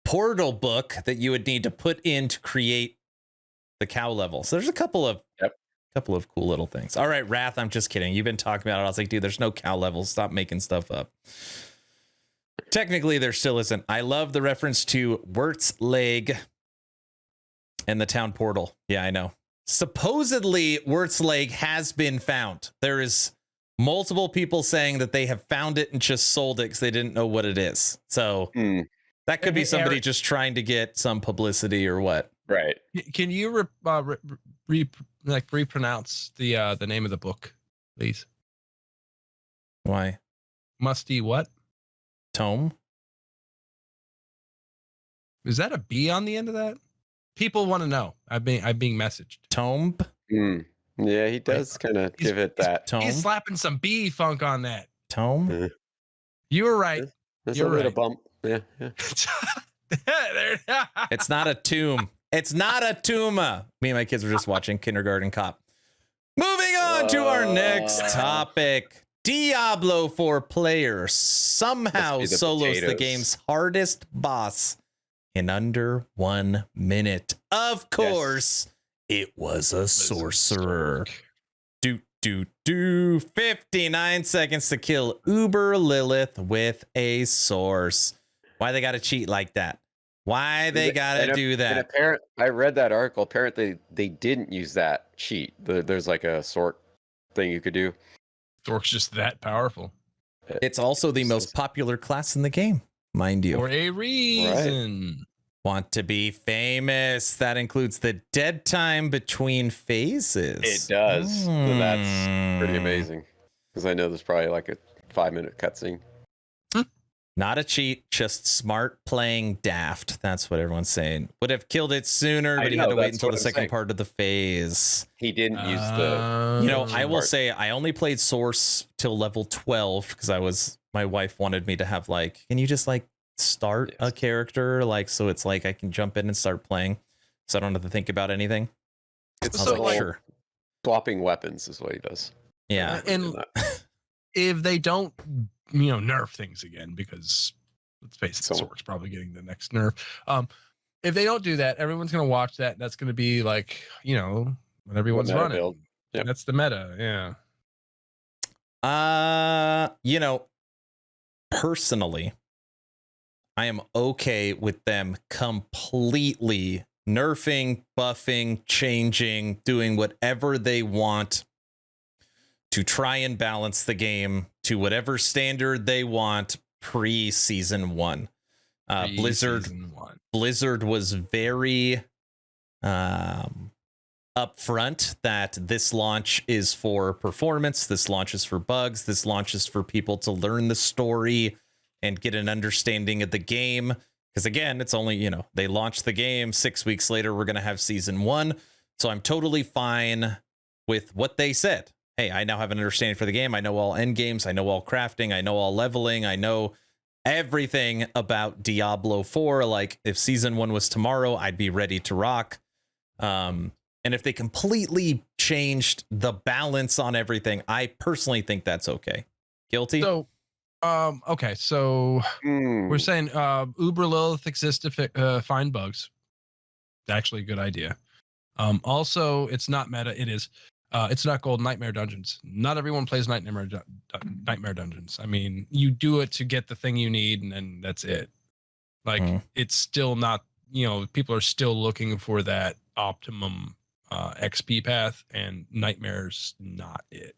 Speaker 1: portal book that you would need to put in to create the cow level. So there's a couple of couple of cool little things. All right, Wrath, I'm just kidding. You've been talking about it. I was like, dude, there's no cow levels. Stop making stuff up. Technically, there still isn't. I love the reference to Wirt's leg and the town portal. Yeah, I know. Supposedly, Wirt's leg has been found. There is multiple people saying that they have found it and just sold it because they didn't know what it is. So that could be somebody just trying to get some publicity or what.
Speaker 5: Right.
Speaker 4: Can you repronounce the name of the book, please?
Speaker 1: Why?
Speaker 4: Musty what?
Speaker 1: Tome?
Speaker 4: Is that a B on the end of that? People want to know. I'm being messaged.
Speaker 1: Tome?
Speaker 5: Yeah, he does kind of give it that.
Speaker 1: Tome?
Speaker 4: He's slapping some B funk on that.
Speaker 1: Tome?
Speaker 4: You were right.
Speaker 5: There's
Speaker 4: You're
Speaker 5: a little
Speaker 4: right.
Speaker 5: bump. Yeah.
Speaker 1: It's not a tomb. It's not a tomb. Me and my kids were just watching Kindergarten Cop. Moving on to our next topic. Diablo 4 player somehow solos the game's hardest boss in under 1 minute. Of course, it was a sorcerer. 59 seconds to kill Uber Lilith with a source. Why they gotta cheat like that? Why they gotta do that?
Speaker 5: I read that article. Apparently, they didn't use that cheat. There's like a sort thing you could do.
Speaker 4: Dork's just that powerful.
Speaker 1: It's also the most popular class in the game, mind you.
Speaker 4: For a reason.
Speaker 5: Right.
Speaker 1: Want to be famous. That includes the dead time between phases.
Speaker 5: It does. So that's pretty amazing. Because I know there's probably like a 5-minute cutscene.
Speaker 1: Not a cheat, just smart playing daft. That's what everyone's saying. Would have killed it sooner, but he had to wait until the second part of the phase.
Speaker 5: He didn't use the...
Speaker 1: You know, I will say I only played Source till level 12 because my wife wanted me to have like, can you just like start a character? Like, so it's like I can jump in and start playing. So I don't have to think about anything.
Speaker 5: It's
Speaker 1: so like, sure.
Speaker 5: Swapping weapons is what he does.
Speaker 1: Yeah.
Speaker 4: And if they don't, nerf things again, because let's face it, Source probably getting the next nerf. If they don't do that, everyone's going to watch that. And that's going to be like, when everyone's running. Yep. That's the meta.
Speaker 1: Yeah. Personally, I am okay with them completely nerfing, buffing, changing, doing whatever they want to try and balance the game to whatever standard they want pre-season 1. Blizzard was very upfront that this launch is for performance, this launch is for bugs, this launch is for people to learn the story and get an understanding of the game. Because again, it's only, they launched the game, 6 weeks later, we're going to have season 1. So I'm totally fine with what they said. Hey, I now have an understanding for the game. I know all end games. I know all crafting. I know all leveling. I know everything about Diablo 4. Like, if season 1 was tomorrow, I'd be ready to rock. And if they completely changed the balance on everything, I personally think that's okay. Guilty?
Speaker 4: So, okay. So we're saying Uber Lilith exists to find bugs. Actually, a good idea. Also, it's not meta. It is. It's not Gold Nightmare Dungeons. Not everyone plays Nightmare Dungeons. I mean, you do it to get the thing you need, and then that's it. Like, it's still not, people are still looking for that optimum XP path, and Nightmare's not it.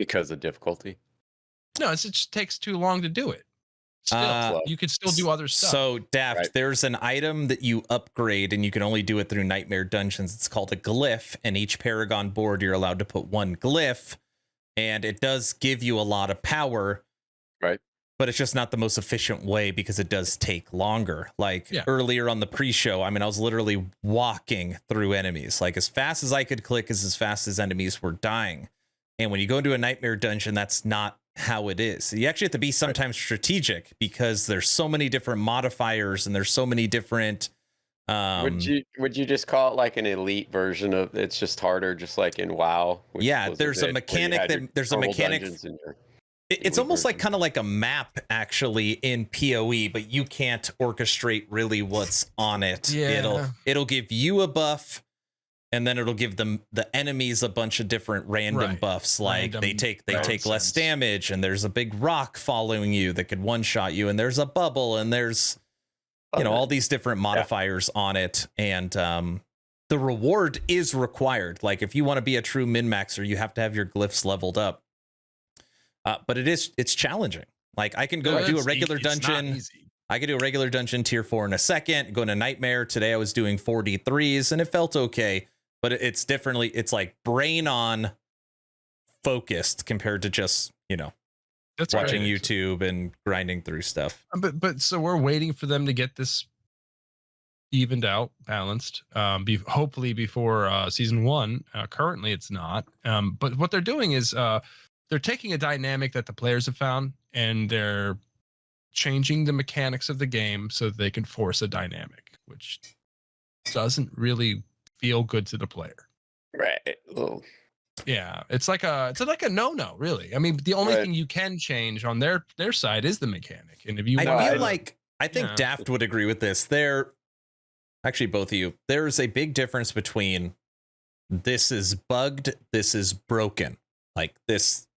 Speaker 5: Because of difficulty?
Speaker 4: No, it just takes too long to do it. Still, you could still do other stuff.
Speaker 1: So, Daft, there's an item that you upgrade, and you can only do it through Nightmare Dungeons. It's called a glyph, and each Paragon board, you're allowed to put one glyph, and it does give you a lot of power.
Speaker 5: Right.
Speaker 1: But it's just not the most efficient way because it does take longer. Like, earlier on the pre-show, I was literally walking through enemies. Like, as fast as I could click is as fast as enemies were dying. And when you go into a Nightmare Dungeon, that's not how it is. You actually have to be sometimes strategic because there's so many different modifiers and there's so many different
Speaker 5: would you just call it like an elite version of it's just harder, just like in WoW?
Speaker 1: There's a mechanic it's almost like kind of like a map actually in PoE, but you can't orchestrate really what's on it. It'll give you a buff and then it'll give them the enemies a bunch of different random buffs, like they take less damage, and there's a big rock following you that could one shot you, and there's a bubble, and there's all these different modifiers on it, and the reward is required. Like if you want to be a true min-maxer, you have to have your glyphs leveled up. But it's challenging. Like I can go do a regular dungeon. I could do a regular dungeon tier 4 in a second, go into Nightmare. Today I was doing 4D3s and it felt okay, but it's differently. It's like brain on focused compared to just,
Speaker 4: That's
Speaker 1: watching
Speaker 4: great.
Speaker 1: YouTube and grinding through stuff.
Speaker 4: But so we're waiting for them to get this evened out, balanced, hopefully before season 1. Currently it's not. But what they're doing is they're taking a dynamic that the players have found and they're changing the mechanics of the game so that they can force a dynamic, which doesn't really feel good to the player.
Speaker 5: Right. Well,
Speaker 4: yeah, it's like a no, really. I mean, the only thing you can change on their side is the mechanic. And if you
Speaker 1: I think Daft would agree with this. Actually, both of you, there's a big difference between this is bugged, this is broken. Like this.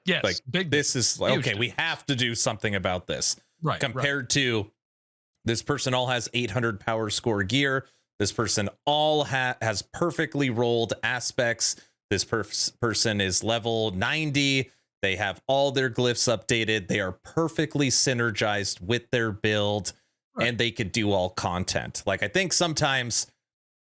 Speaker 4: Yes,
Speaker 1: like
Speaker 4: big.
Speaker 1: This is like, okay, we have to do something about this.
Speaker 4: Right.
Speaker 1: Compared to this person all has 800 power score gear. This person all has perfectly rolled aspects. This person is level 90. They have all their glyphs updated. They are perfectly synergized with their build, and they could do all content. Like I think sometimes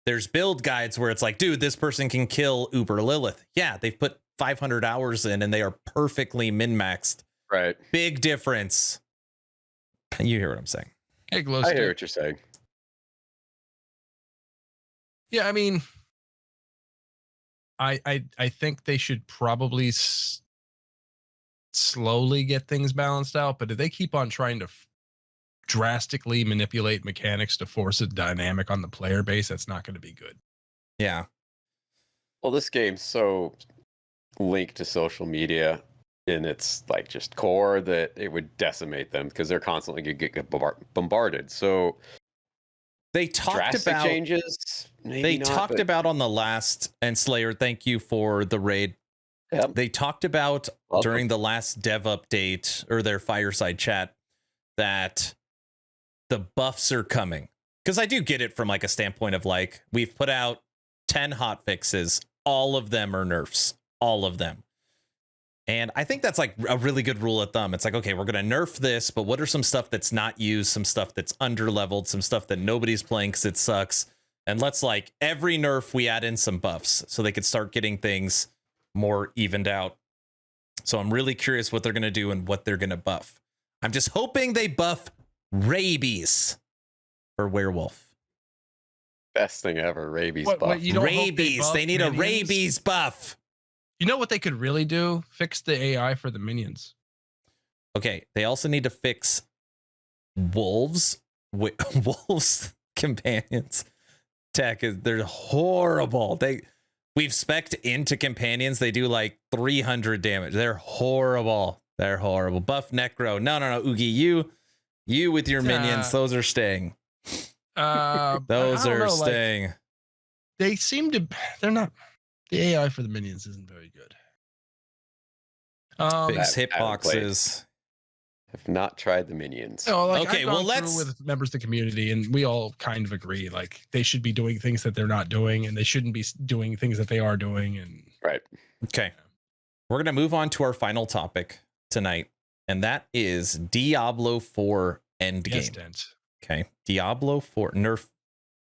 Speaker 1: there's build guides where it's like, dude, this person can kill Uber Lilith. Yeah, they've put 500 hours in and they are perfectly min-maxed.
Speaker 5: Right.
Speaker 1: Big difference. You hear what I'm saying?
Speaker 4: Hey, Glow
Speaker 5: I
Speaker 4: Stick.
Speaker 5: hear what you're saying.
Speaker 4: Yeah, I mean, I think they should probably slowly get things balanced out, but if they keep on trying to drastically manipulate mechanics to force a dynamic on the player base, that's not going to be good.
Speaker 1: Yeah.
Speaker 5: Well, this game's so linked to social media in its like just core that it would decimate them because they're constantly going to get bombarded. So
Speaker 1: they talked
Speaker 5: drastic
Speaker 1: about
Speaker 5: changes.
Speaker 1: They talked about on the last, and Slayer, thank you for the raid.
Speaker 5: Yep.
Speaker 1: They talked about during the last dev update or their fireside chat that the buffs are coming. Because I do get it from like a standpoint of like, we've put out 10 hot fixes. All of them are nerfs. All of them. And I think that's like a really good rule of thumb. It's like, okay, we're going to nerf this, but what are some stuff that's not used, some stuff that's under-leveled, some stuff that nobody's playing because it sucks? And let's like every nerf, we add in some buffs so they could start getting things more evened out. So I'm really curious what they're going to do and what they're going to buff. I'm just hoping they buff rabies for werewolf.
Speaker 5: Best thing ever, rabies buff.
Speaker 1: Rabies. They need a rabies buff.
Speaker 4: You know what they could really do? Fix the AI for the minions.
Speaker 1: Okay, they also need to fix wolves. Wolves companions tech is they're horrible. We've spec'd into companions. They do like 300 damage. They're horrible. They're horrible. Buff Necro. No, Oogie, you with your minions. Those are staying. Those are staying.
Speaker 4: Like, they seem to. They're not. The AI for the minions isn't very good.
Speaker 1: Fix hitboxes.
Speaker 5: Have not tried the minions.
Speaker 1: Okay, well, let's
Speaker 4: with members of the community, and we all kind of agree. Like they should be doing things that they're not doing, and they shouldn't be doing things that they are doing. And
Speaker 5: right.
Speaker 1: Okay, we're gonna move on to our final topic tonight, and that is Diablo 4 Endgame.
Speaker 4: Yes,
Speaker 1: okay, Diablo 4 nerf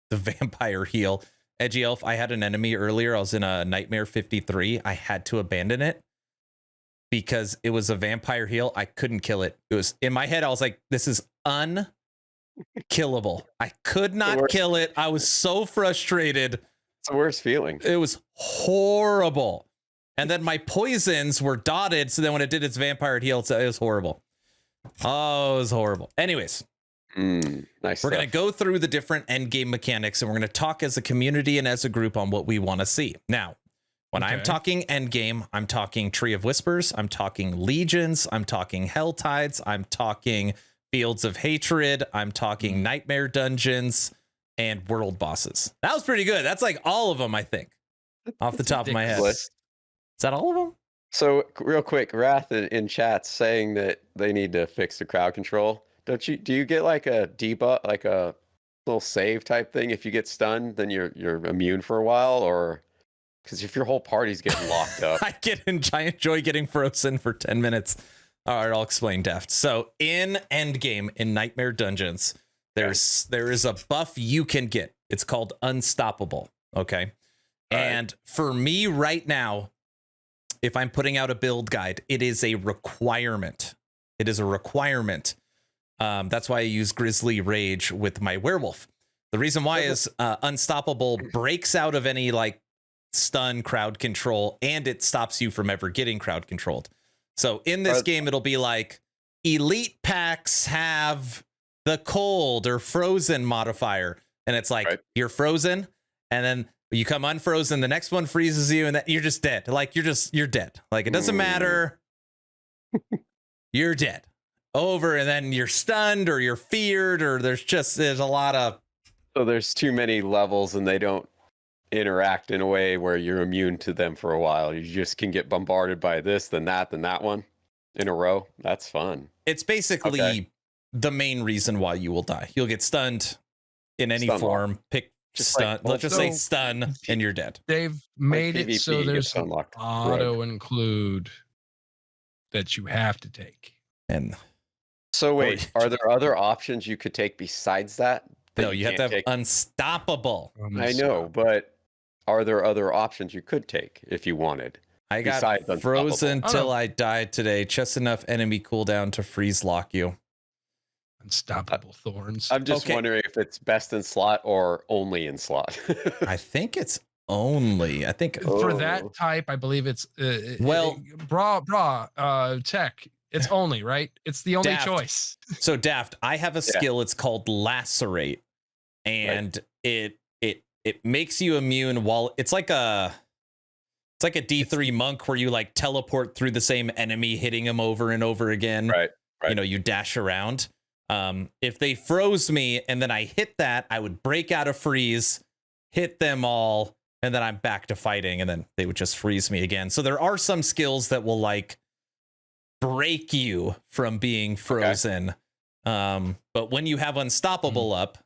Speaker 1: the vampire heal. Edgy Elf, I had an enemy earlier. I was in a Nightmare 53. I had to abandon it because it was a vampire heal. I couldn't kill it. It was in my head. I was like, this is unkillable. I could not kill it. I was so frustrated.
Speaker 5: It's the worst feeling.
Speaker 1: It was horrible. And then my poisons were dotted. So then when it did its vampire heal, it was horrible. Oh, it was horrible. Anyways.
Speaker 5: Nice.
Speaker 1: We're going to go through the different endgame mechanics, and we're going to talk as a community and as a group on what we want to see. Now, when I'm talking endgame, I'm talking Tree of Whispers, I'm talking Legions, I'm talking Hell Tides, I'm talking Fields of Hatred, I'm talking Nightmare Dungeons, and world bosses. That was pretty good. That's like all of them, I think, off the top of my head.
Speaker 5: List.
Speaker 1: Is that all of them?
Speaker 5: So real quick, Wrath in chat saying that they need to fix the crowd control. Do you get like a debuff, like a little save type thing? If you get stunned, then you're immune for a while, or because if your whole party's getting locked up.
Speaker 1: I enjoy getting frozen for 10 minutes. All right, I'll explain, Deft. So in Endgame, in Nightmare Dungeons, there is a buff you can get. It's called Unstoppable. Okay. And for me right now, if I'm putting out a build guide, it is a requirement. It is a requirement. That's why I use Grizzly Rage with my werewolf. The reason why is Unstoppable breaks out of any like stun crowd control, and it stops you from ever getting crowd controlled. So in this game, it'll be like elite packs have the cold or frozen modifier. And it's like you're frozen, and then you come unfrozen, the next one freezes you, and you're just dead. Like you're dead. Like it doesn't matter. You're dead. Over, and then you're stunned or you're feared, or there's a lot of.
Speaker 5: So there's too many levels, and they don't interact in a way where you're immune to them for a while. You just can get bombarded by this, then that one in a row. That's fun.
Speaker 1: It's basically the main reason why you will die. You'll get stunned in any form. Pick just stun. Like, let's just say stun, and you're dead.
Speaker 4: They've made
Speaker 5: like
Speaker 4: it so there's auto include that you have to take.
Speaker 1: And
Speaker 5: so wait, are there other options you could take besides that?
Speaker 1: No, you have to have Unstoppable.
Speaker 5: I know, but are there other options you could take if you wanted?
Speaker 1: I got frozen till I died today. Just enough enemy cooldown to freeze lock you.
Speaker 4: Unstoppable thorns.
Speaker 5: I'm just wondering if it's best in slot or only in slot.
Speaker 1: I think it's only. I think
Speaker 4: for that type, I believe it's tech. It's only, right? It's the only choice.
Speaker 1: So Daft, I have a skill. It's called Lacerate, and it makes you immune while it's like a D3 monk where you like teleport through the same enemy, hitting them over and over again.
Speaker 5: Right.
Speaker 1: You know, you dash around. If they froze me and then I hit that, I would break out of freeze, hit them all, and then I'm back to fighting, and then they would just freeze me again. So there are some skills that will like break you from being frozen. But when you have Unstoppable up,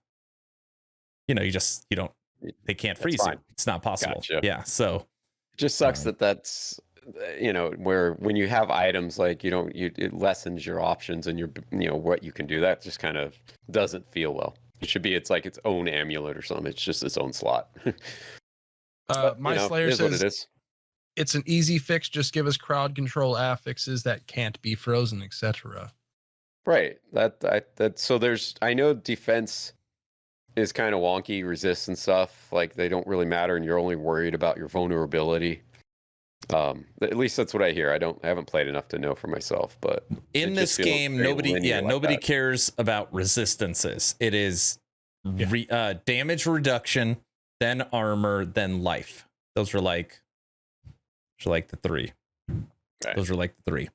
Speaker 1: you know, they can't freeze you. It's not possible.
Speaker 5: Gotcha.
Speaker 1: Yeah. So
Speaker 5: it just sucks that's, you know, where when you have items like it lessens your options and what you can do. That just kind of doesn't feel well. It's like its own amulet or something. It's just its own slot.
Speaker 4: My Slayer says it's an easy fix. Just give us crowd control affixes that can't be frozen, etc.
Speaker 5: Right. So I know defense is kind of wonky, resist and stuff. Like they don't really matter, and you're only worried about your vulnerability. At least that's what I hear. I haven't played enough to know for myself, but
Speaker 1: in this game, nobody cares about resistances. It is damage reduction, then armor, then life. Those are like the three.
Speaker 5: Right.
Speaker 1: Those are like the three.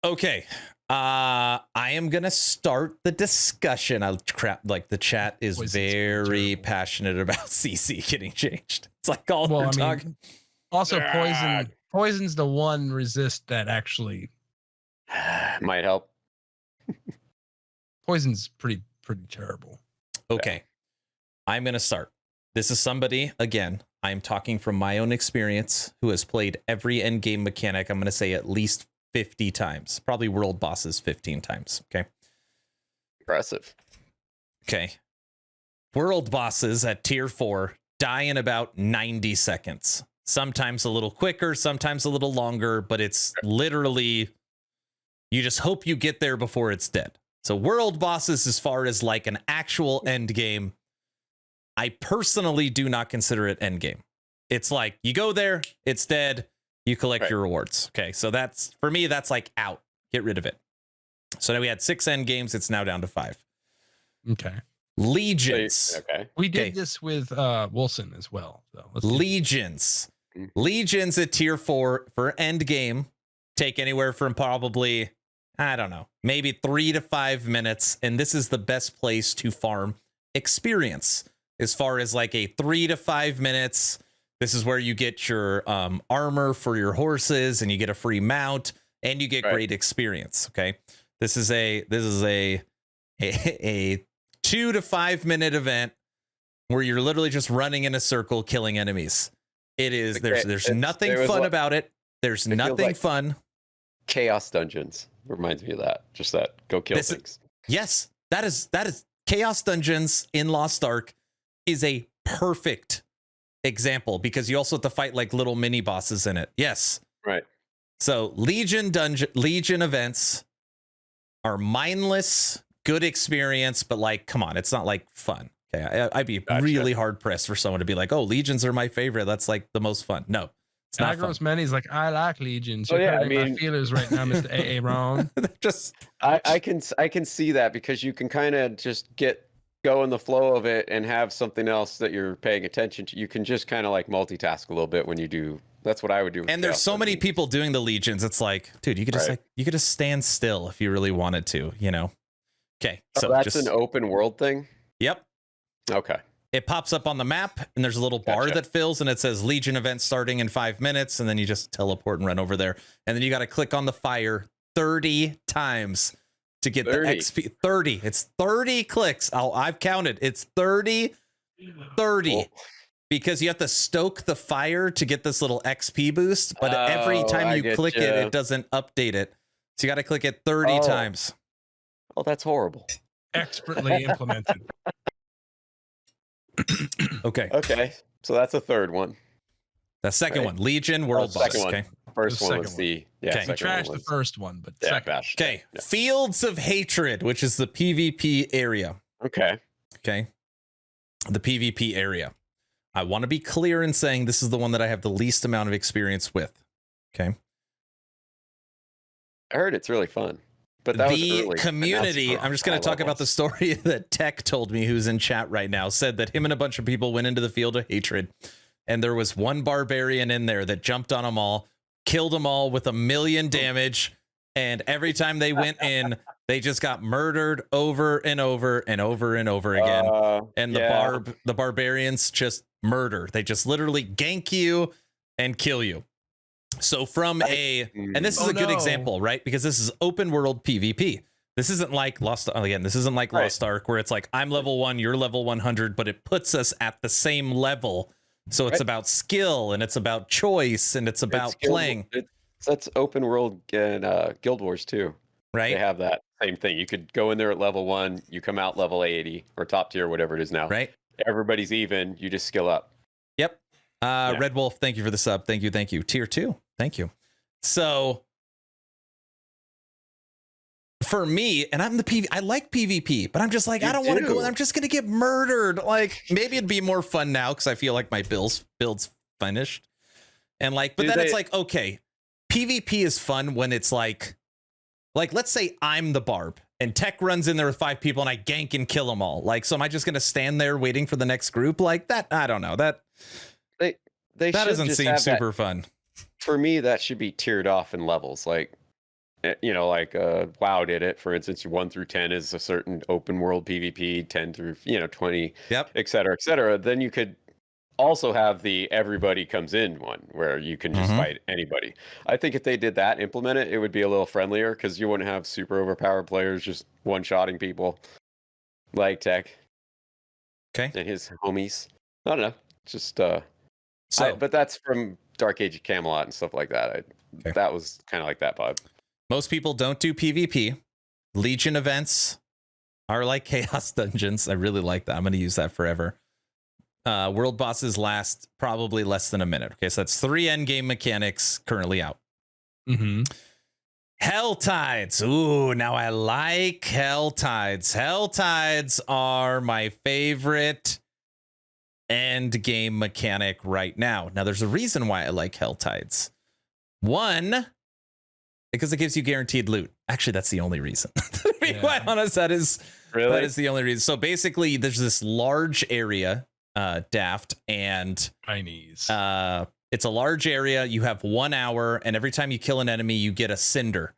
Speaker 1: Okay. I am gonna start the discussion. The chat is very passionate about CC getting changed. It's like all they're talking.
Speaker 4: Also, poison's the one resist that actually
Speaker 5: might help.
Speaker 4: Poison's pretty terrible.
Speaker 1: Okay. I'm gonna start. This is somebody, again, I'm talking from my own experience, who has played every endgame mechanic, I'm gonna say at least 50 times, probably world bosses 15 times. Okay.
Speaker 5: Impressive.
Speaker 1: Okay. World bosses at tier 4 die in about 90 seconds. Sometimes a little quicker, sometimes a little longer, but it's literally, you just hope you get there before it's dead. So world bosses, as far as like an actual end game, I personally do not consider it end game. It's like you go there, it's dead, you collect your rewards. Okay, so that's, for me, that's like out. Get rid of it. So now we had 6 end games, it's now down to 5.
Speaker 4: Okay.
Speaker 1: Legions.
Speaker 4: We did this with Wilson as well. So
Speaker 1: Legions. Legions at tier 4 for end game take anywhere from probably, I don't know, maybe 3 to 5 minutes, and this is the best place to farm experience as far as like a 3 to 5 minutes. This is where you get your armor for your horses, and you get a free mount, and you get great experience. Okay, this is a 2 to 5 minute event where you're literally just running in a circle killing enemies. It is there's nothing fun about it. There's nothing fun.
Speaker 5: Chaos Dungeons reminds me of that. Just that go kill things.
Speaker 1: Yes, that is Chaos Dungeons in Lost Ark is a perfect example, because you also have to fight like little mini bosses in it. Yes.
Speaker 5: Right.
Speaker 1: So Legion events are mindless, good experience, but like, come on, it's not like fun. Okay, I'd be really hard pressed for someone to be like, "Oh, Legions are my favorite. That's like the most fun." No, it's not fun.
Speaker 4: Many's like, I like Legions. You're hurting my feelers right now, Mr. AA Ron.
Speaker 1: Just
Speaker 5: I can see that, because you can kind of just go in the flow of it and have something else that you're paying attention to. You can just kind of like multitask a little bit when you do. That's what I would do.
Speaker 1: And there's so many people doing the Legions. It's like, dude, you could just you could just stand still if you really wanted to, you know? Okay. So
Speaker 5: that's an open world thing.
Speaker 1: Yep.
Speaker 5: Okay.
Speaker 1: It pops up on the map, and there's a little bar that fills, and it says Legion event starting in 5 minutes. And then you just teleport and run over there. And then you got to click on the fire 30 times to get 30. The XP. 30. It's 30 clicks. I've counted. It's 30. Cool. Because you have to stoke the fire to get this little XP boost. But every time you click it, it doesn't update it. So you got to click it 30 times.
Speaker 5: Oh, that's horrible.
Speaker 4: Expertly implemented.
Speaker 5: Okay. So that's a third one.
Speaker 1: The second one, Legion World Boss. Okay.
Speaker 5: First one was the
Speaker 4: you trashed the first one, but second.
Speaker 1: Okay. Yeah. Fields of Hatred, which is the PvP area.
Speaker 5: Okay.
Speaker 1: The PvP area. I want to be clear in saying this is the one that I have the least amount of experience with. Okay.
Speaker 5: I heard it's really fun. But that
Speaker 1: the community, I'm just going to talk about the story that Tech told me, who's in chat right now, said that him and a bunch of people went into the Field of Hatred, and there was one barbarian in there that jumped on them all, killed them all with 1,000,000 damage, and every time they went in, they just got murdered over and over and over and over again. And the barbarians just murder. They just literally gank you and kill you. So from and this is a good example, right? Because this is open world PvP. This isn't like Lost Ark, where it's like I'm level 1, you're level 100, but it puts us at the same level. So it's about skill, and it's about choice, and it's about playing.
Speaker 5: That's open world in Guild Wars too.
Speaker 1: Right.
Speaker 5: They have that same thing. You could go in there at level 1, you come out level 80 or top tier, whatever it is now.
Speaker 1: Right.
Speaker 5: Everybody's even. You just skill up.
Speaker 1: Yep. Red Wolf, thank you for the sub. Thank you. Tier 2. Thank you. So for me, and I like PvP, but I'm just like, I don't want to go. I'm just going to get murdered. Like, maybe it'd be more fun now because I feel like my build's finished. And like, but it's like, okay, PvP is fun when it's like, let's say I'm the Barb and Tech runs in there with 5 people and I gank and kill them all. Like, so am I just going to stand there waiting for the next group like that? I don't know. That doesn't seem super fun.
Speaker 5: For me, that should be tiered off in levels. Like, you know, like WoW did it. For instance, 1 through 10 is a certain open world PvP, 10 through 20, et cetera, et cetera. Then you could also have the everybody comes in one where you can just fight anybody. I think if they did that, implement it, it would be a little friendlier because you wouldn't have super overpowered players just one-shotting people like Tech.
Speaker 1: Okay.
Speaker 5: And his homies. I don't know. Just but that's from Dark Age of Camelot and stuff like that. That was kind of like that vibe.
Speaker 1: Most people don't do PvP. Legion events are like Chaos Dungeons. I really like that. I'm going to use that forever. World bosses last probably less than a minute. Okay, so that's 3 endgame mechanics currently out. Hell Tides. Ooh, now I like Hell Tides. Hell Tides are my favorite end game mechanic right now. Now, there's a reason why I like Hell Tides. One, because it gives you guaranteed loot. Actually, that's the only reason. To be quite honest, that is the only reason. So basically, there's this large area, Daft, and
Speaker 4: Chinese.
Speaker 1: It's a large area. You have 1 hour, and every time you kill an enemy, you get a cinder.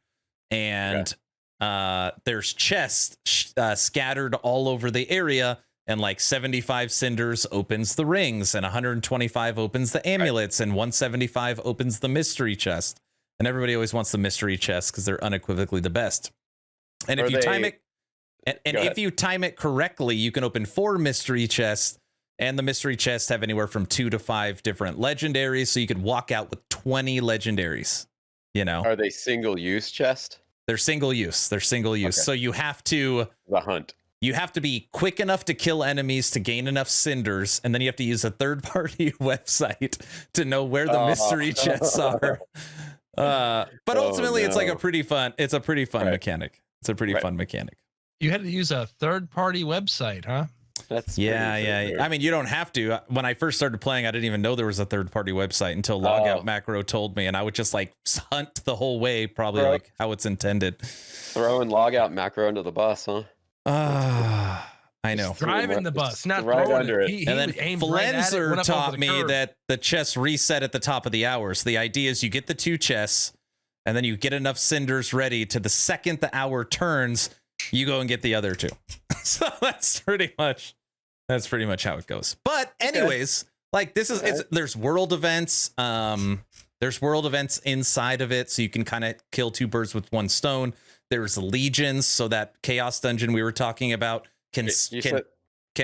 Speaker 1: And there's chests scattered all over the area. and like 75 cinders opens the rings, and 125 opens the amulets, and 175 opens the mystery chest. And everybody always wants the mystery chest because they're unequivocally the best. And if you time it, and if you time it correctly, you can open 4 mystery chests, and the mystery chests have anywhere from 2 to 5 different legendaries. So you could walk out with 20 legendaries. You know,
Speaker 5: are they single use chest?
Speaker 1: They're single use. They're single use.
Speaker 5: Okay.
Speaker 1: So you have to
Speaker 5: hunt.
Speaker 1: You have to be quick enough to kill enemies to gain enough cinders, and then you have to use a third-party website to know where the mystery chests are. But ultimately, it's like a pretty fun. It's a pretty fun mechanic. It's a pretty fun mechanic.
Speaker 4: You had to use a third-party website, huh?
Speaker 5: That's
Speaker 1: yeah. I mean, you don't have to. When I first started playing, I didn't even know there was a third-party website until Logout Macro told me, and I would just like hunt the whole way, probably like how it's intended.
Speaker 5: Throwing Logout Macro under the bus, huh?
Speaker 1: I know.
Speaker 4: Driving the bus, not
Speaker 5: right
Speaker 4: throwing
Speaker 5: under it.
Speaker 1: And then Flenser taught me that the chests reset at the top of the hour. So the idea is you get the 2 chests, and then you get enough cinders ready to the second the hour turns, you go and get the other 2. So that's pretty much how it goes. But anyways, like this is there's world events. There's world events inside of it, so you can kind of kill 2 birds with 1 stone. There's legions, so that chaos dungeon we were talking about can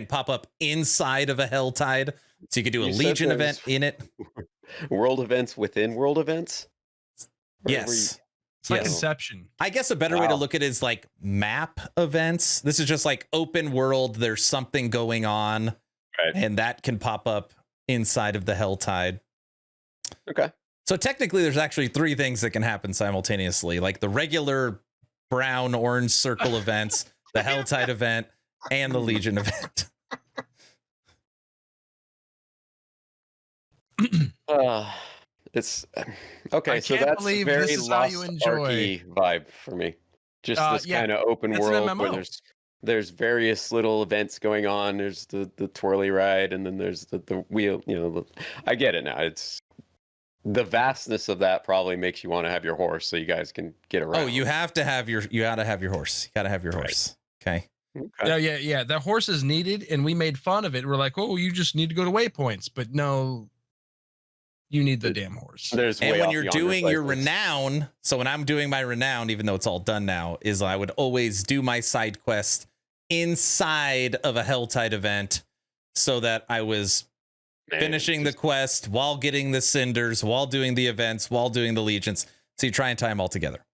Speaker 1: pop up inside of a Helltide. So you could do a legion event in it.
Speaker 5: World events within world events?
Speaker 1: Yes.
Speaker 4: It's like Inception.
Speaker 1: I guess a better way to look at it is like map events. This is just like open world. There's something going on, and that can pop up inside of the Helltide.
Speaker 5: Okay.
Speaker 1: So technically, there's actually 3 things that can happen simultaneously, like the regular brown orange circle events, the Helltide event, and the Legion event.
Speaker 5: It's okay.
Speaker 4: I
Speaker 5: so
Speaker 4: can't
Speaker 5: that's
Speaker 4: believe
Speaker 5: very
Speaker 4: this is how
Speaker 5: Lost
Speaker 4: you enjoy.
Speaker 5: Arky vibe for me. Just this kind of open
Speaker 4: it's an
Speaker 5: world where
Speaker 4: MMO.
Speaker 5: there's various little events going on. There's the twirly ride, and then there's the wheel. You know, I get it now. It's the vastness of that probably makes you want to have your horse so you guys can get around.
Speaker 1: Oh, you gotta have your horse. You gotta have your horse. Okay.
Speaker 4: Yeah. The horse is needed, and we made fun of it. We're like, oh, you just need to go to waypoints, but no, you need the damn horse.
Speaker 1: And when you're doing your renown, so when I'm doing my renown, even though it's all done now, is I would always do my side quest inside of a Helltide event, so that I was finishing the quest while getting the cinders, while doing the events, while doing the legions. So you try and tie them all together.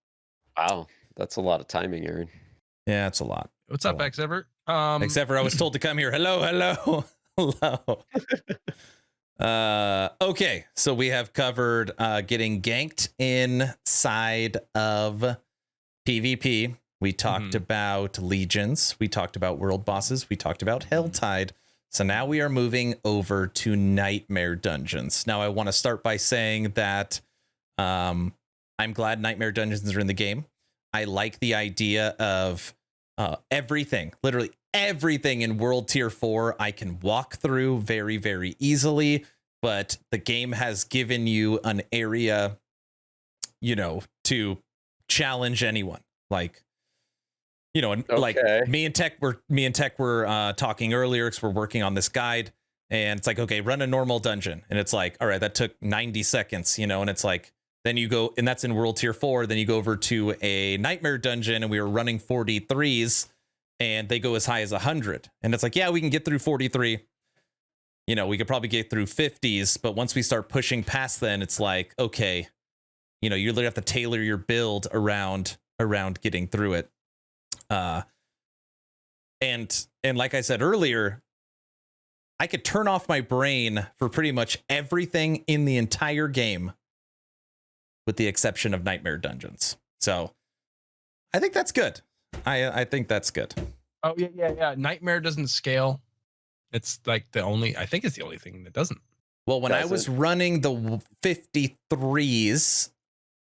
Speaker 5: Wow, that's a lot of timing, Aaron.
Speaker 1: Yeah, it's a lot.
Speaker 4: What's up, Xever?
Speaker 1: Xever, I was told to come here. Hello. Okay, so we have covered getting ganked inside of PvP. We talked about legions. We talked about world bosses. We talked about Helltide. So now we are moving over to nightmare dungeons. Now I want to start by saying that I'm glad nightmare dungeons are in the game. I like the idea of everything, literally everything in World Tier 4 I can walk through very, very easily, but the game has given you an area, you know, to challenge anyone. Like, you know, like me and Tech were talking earlier because we're working on this guide, and it's like, okay, run a normal dungeon. And it's like, all right, that took 90 seconds, you know, and it's like, then you go, and that's in World Tier 4. Then you go over to a nightmare dungeon, and we were running 43s, and they go as high as 100. And it's like, yeah, we can get through 43. You know, we could probably get through 50s, but once we start pushing past, then it's like, okay, you know, you literally have to tailor your build around getting through it. And like I said earlier, I could turn off my brain for pretty much everything in the entire game, with the exception of nightmare dungeons. So I think that's good. I think that's good.
Speaker 4: Oh yeah. Nightmare doesn't scale. It's like I think it's the only thing that doesn't.
Speaker 1: Well, when I was running the 53s,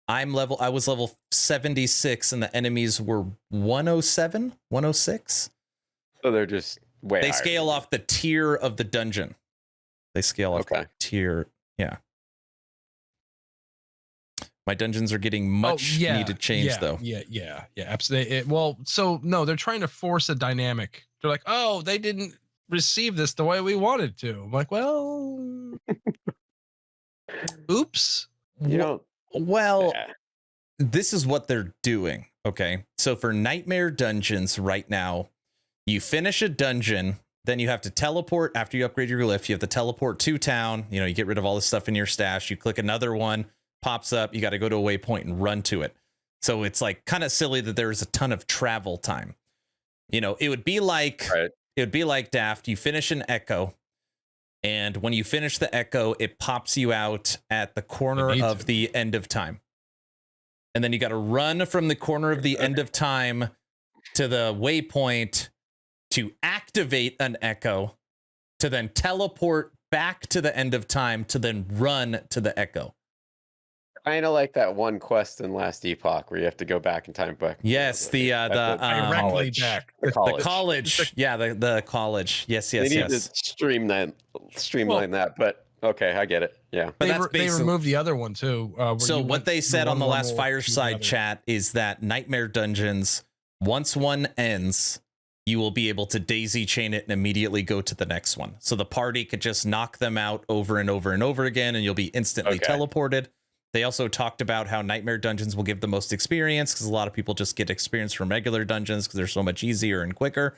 Speaker 1: I was level 76, and the enemies were 107, 106.
Speaker 5: So they're just way
Speaker 1: They
Speaker 5: higher.
Speaker 1: scale off the tier of the dungeon. They scale off the tier. Yeah. My dungeons are getting much needed change, though.
Speaker 4: Yeah, absolutely. Well, so no, they're trying to force a dynamic. They're like, oh, they didn't receive this the way we wanted to. I'm like, well, oops.
Speaker 5: You don't.
Speaker 1: Well,
Speaker 5: Yeah.
Speaker 1: this is what they're doing. Okay. So for Nightmare Dungeons right now, you finish a dungeon, then you have to teleport after you upgrade your glyph. You have to teleport to town. You know, you get rid of all the stuff in your stash. You click another one, pops up. You got to go to a waypoint and run to it. So it's like kind of silly that there is a ton of travel time. You know, it would be like Daft. You finish an echo, and when you finish the echo, it pops you out at the corner of the end of time. And then you got to run from the corner of the end of time to the waypoint to activate an echo, to then teleport back to the end of time, to then run to the echo.
Speaker 5: Kind of like that one quest in Last Epoch where you have to go back in time. Back.
Speaker 1: Yes,
Speaker 4: directly back.
Speaker 5: The college.
Speaker 1: The college. Yeah, the college. Yes.
Speaker 5: They need to streamline that, but okay, I get it. Yeah.
Speaker 1: But
Speaker 4: they removed the other one too.
Speaker 1: So what they said on the last Fireside chat is that Nightmare Dungeons, once one ends, you will be able to daisy chain it and immediately go to the next one. So the party could just knock them out over and over and over again, and you'll be instantly teleported. They also talked about how Nightmare Dungeons will give the most experience because a lot of people just get experience from regular dungeons because they're so much easier and quicker,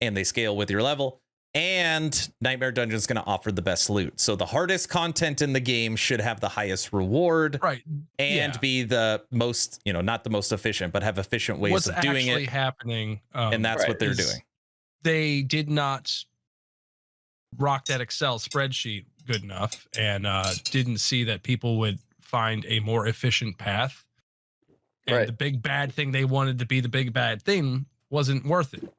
Speaker 1: and they scale with your level. And Nightmare Dungeon is going to offer the best loot. So the hardest content in the game should have the highest reward,
Speaker 4: right?
Speaker 1: And be the most, you know, not the most efficient, but have efficient ways of doing it.
Speaker 4: What's actually happening,
Speaker 1: and that's what they're doing.
Speaker 4: They did not rock that Excel spreadsheet good enough, and didn't see that people would find a more efficient path. And the big bad thing they wanted to be the big bad thing wasn't worth it.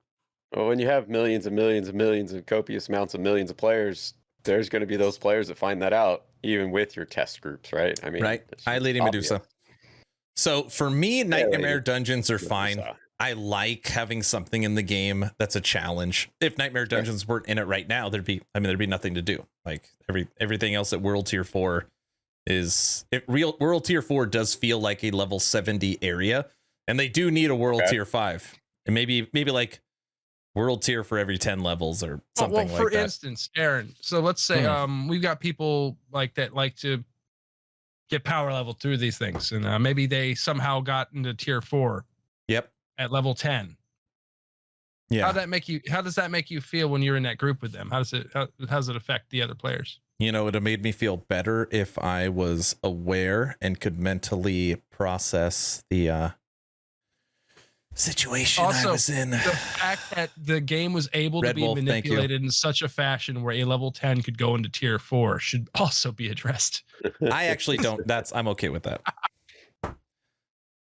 Speaker 5: Well, when you have millions and millions and millions and copious amounts of millions of players, there's going to be those players that find that out, even with your test groups, right? I mean,
Speaker 1: Hi, Lady Medusa. So for me, Nightmare Dungeons are fine. I like having something in the game that's a challenge. If Nightmare Dungeons weren't in it right now, there'd be nothing to do. Like everything else at World Tier 4 World Tier 4 does feel like a level 70 area, and they do need a World Tier 5, and maybe like World Tier for every 10 levels or something like that.
Speaker 4: For instance, Aaron, so let's say we've got people like that like to get power level through these things, and maybe they somehow got into Tier 4.
Speaker 1: Yep.
Speaker 4: At level 10.
Speaker 1: Yeah.
Speaker 4: How does that make you feel when you're in that group with them? How does it affect the other players?
Speaker 1: You know, it would have made me feel better if I was aware and could mentally process the situation I was in.
Speaker 4: The fact that the game was able to be manipulated in such a fashion where a level 10 could go into Tier 4 should also be addressed.
Speaker 1: I actually don't. I'm okay with that.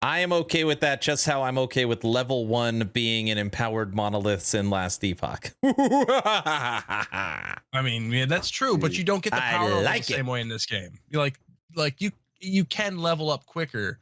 Speaker 1: I am okay with that, just how I'm okay with level 1 being an empowered monoliths in Last Epoch.
Speaker 4: I mean, yeah, that's true, but you don't get the power the same way in this game. You you can level up quicker.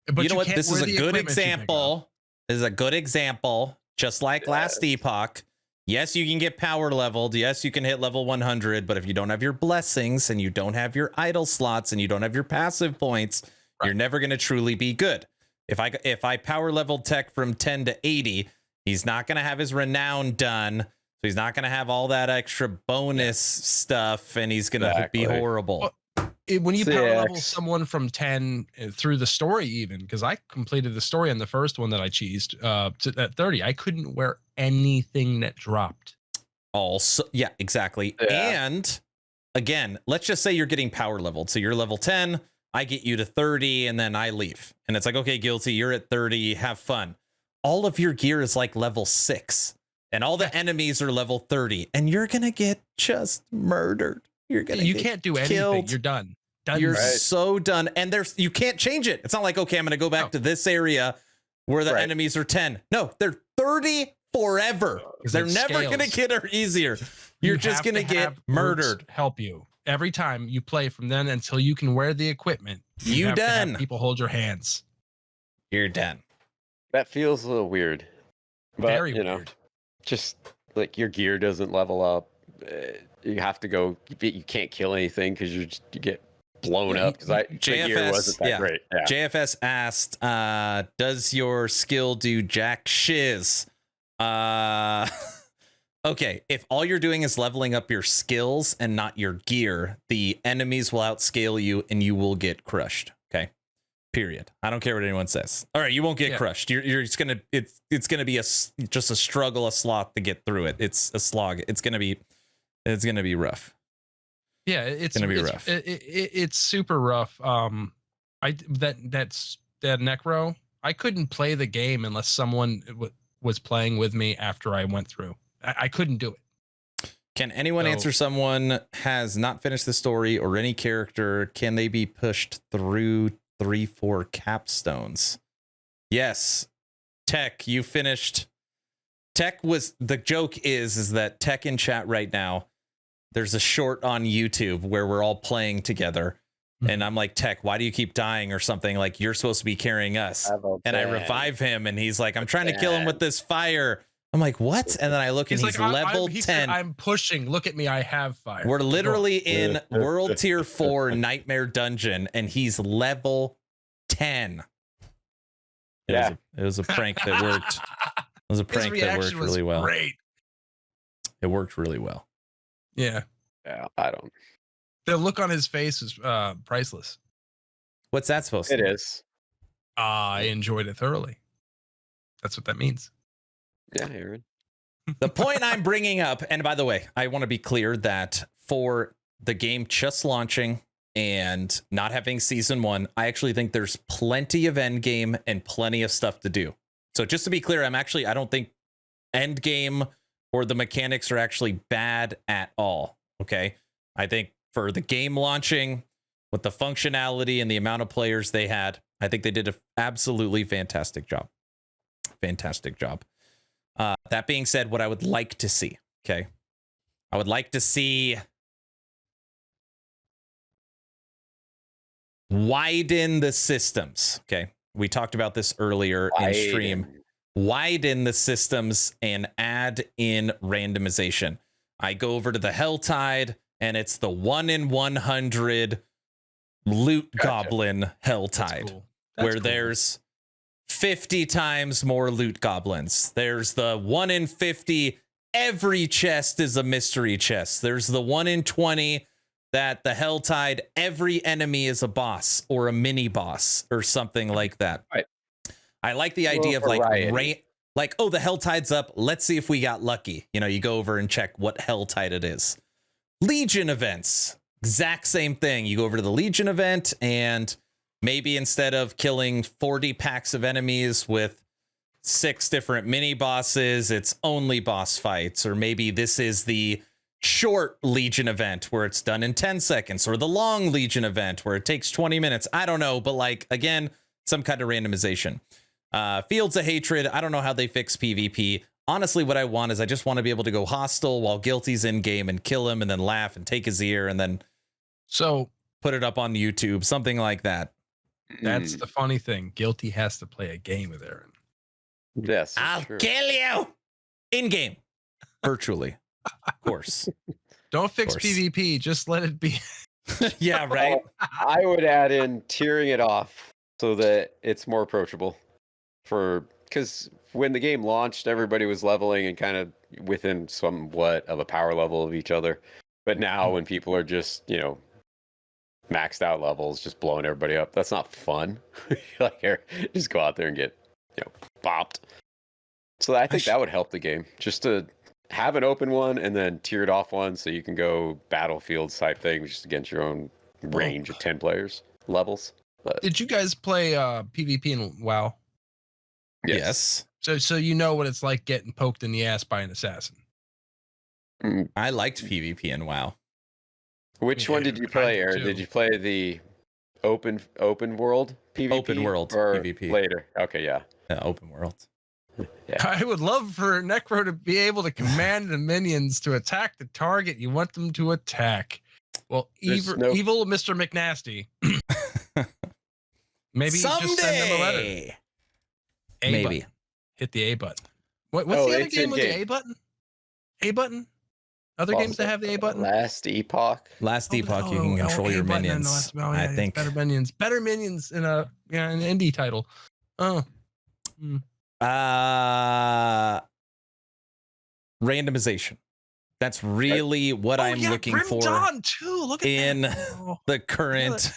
Speaker 4: But
Speaker 1: you know what? This is a good example. This is a good example, just like Last Epoch. Yes, you can get power leveled. Yes, you can hit level 100, but if you don't have your blessings and you don't have your idle slots and you don't have your passive points, you're never going to truly be good. If I power leveled Tech from 10 to 80, he's not going to have his Renown done. So he's not going to have all that extra bonus stuff, and he's going to be horrible.
Speaker 4: When you power level someone from 10 through the story, even, because I completed the story on the first one that I cheesed at 30, I couldn't wear anything that dropped.
Speaker 1: Also, yeah, exactly. Yeah. And again, let's just say you're getting power leveled. So you're level 10. I get you to 30 and then I leave. And it's like, okay, Guilty, you're at 30. Have fun. All of your gear is like level 6 and all the enemies are level 30 and you're going to get just murdered. You
Speaker 4: can't do anything. You're done.
Speaker 1: You're so done. And you can't change it. It's not like, okay, I'm going to go back to this area where the enemies are 10. No, they're 30 forever. They're never going to get easier. You're just going to get murdered.
Speaker 4: Help you. Every time you play from then until you can wear the equipment,
Speaker 1: you have done.
Speaker 4: To have people hold your hands.
Speaker 1: You're done.
Speaker 5: That feels a little weird. But,
Speaker 4: very weird.
Speaker 5: Just like your gear doesn't level up. You have to go. You can't kill anything because you get blown up. Because my gear wasn't that great. Yeah.
Speaker 1: JFS asked, "Does your skill do jack shiz?" Okay, if all you're doing is leveling up your skills and not your gear, the enemies will outscale you and you will get crushed. Okay. Period. I don't care what anyone says. All right, you won't get crushed. You're it's gonna be just a struggle, a sloth to get through it. It's a slog. It's gonna be rough.
Speaker 4: Yeah, it's
Speaker 1: gonna be rough.
Speaker 4: It's super rough. That's that Necro. I couldn't play the game unless someone was playing with me after I went through. I couldn't do it.
Speaker 1: Can anyone answer someone has not finished the story or any character? Can they be pushed through 3-4 capstones? Yes. Tech, you finished. Tech was the joke is that Tech in chat right now. There's a short on YouTube where we're all playing together. And I'm like, Tech, why do you keep dying or something? Like, you're supposed to be carrying us. And I revive him and he's like, I'm trying to kill him with this fire. I'm like, what? And then I look and he's level 10.
Speaker 4: Said, I'm pushing. Look at me. I have fire.
Speaker 1: We're literally in World Tier 4 Nightmare Dungeon and he's level 10. It was a prank that worked. It was a prank that worked really well.
Speaker 4: Great.
Speaker 1: It worked really well.
Speaker 4: Yeah.
Speaker 5: Yeah, I don't.
Speaker 4: The look on his face is priceless.
Speaker 1: What's that supposed to
Speaker 5: mean?
Speaker 1: be?
Speaker 5: It is.
Speaker 4: I enjoyed it thoroughly. That's what that means.
Speaker 5: Yeah, Aaron.
Speaker 1: The point I'm bringing up, and by the way, I want to be clear that for the game just launching and not having season 1, I actually think there's plenty of Endgame and plenty of stuff to do. So just to be clear, I don't think Endgame or the mechanics are actually bad at all. Okay. I think for the game launching with the functionality and the amount of players they had, I think they did an absolutely fantastic job. Fantastic job. That being said, what I would like to see, okay, I would like to see widen the systems. Okay, we talked about this earlier in stream. Widen the systems and add in randomization. I go over to the Helltide and it's the 1 in 100 loot goblin Helltide, where there's 50 times more loot goblins. There's the 1 in 50, every chest is a mystery chest. There's the 1 in 20 that the Helltide, every enemy is a boss or a mini boss or something like that.
Speaker 5: Right.
Speaker 1: I like the idea of like the Helltide's up. Let's see if we got lucky. You know, you go over and check what Helltide it is. Legion events, exact same thing. You go over to the Legion event and maybe instead of killing 40 packs of enemies with 6 different mini bosses, it's only boss fights. Or maybe this is the short Legion event where it's done in 10 seconds, or the long Legion event where it takes 20 minutes. I don't know, but like, again, some kind of randomization. Fields of Hatred, I don't know how they fix PvP. Honestly, what I want is I just want to be able to go hostile while Guilty's in game and kill him and then laugh and take his ear and then put it up on YouTube, something like that.
Speaker 4: That's the funny thing. Guilty has to play a game with Aaron.
Speaker 5: Yes.
Speaker 1: I'll kill you in game, virtually, of course.
Speaker 4: Don't fix PvP. Just let it be.
Speaker 1: Yeah, right.
Speaker 5: I would add in tearing it off so that it's more approachable. Because when the game launched, everybody was leveling and kind of within somewhat of a power level of each other. But now when people are just, maxed out levels, just blowing everybody up, that's not fun. Just go out there and get, bopped. So I think that would help the game, just to have an open one and then tiered off one so you can go battlefield type thing just against your own range of 10 players levels. But,
Speaker 4: did you guys play PvP in WoW?
Speaker 1: Yes.
Speaker 4: So you know what it's like getting poked in the ass by an assassin.
Speaker 1: I liked PvP in WoW.
Speaker 5: Which one did you play, Aaron? Did you play the open world PvP?
Speaker 1: Open world PvP.
Speaker 5: Later. Okay, yeah.
Speaker 1: Open world.
Speaker 4: Yeah. I would love for Necro to be able to command the minions to attack the target you want them to attack. Well, evil Mr. McNasty. Maybe
Speaker 1: someday.
Speaker 4: Just send them a letter.
Speaker 1: Maybe.
Speaker 4: Button. Hit the A button. What's the other game with the A button? A button? Other games that have the A button?
Speaker 5: Last Epoch.
Speaker 1: You can control your minions. I think
Speaker 4: better minions in an indie title. Oh.
Speaker 1: randomization. That's really what I'm looking
Speaker 4: Grim
Speaker 1: for
Speaker 4: Dawn too. Look at
Speaker 1: in
Speaker 4: that. Oh.
Speaker 1: the current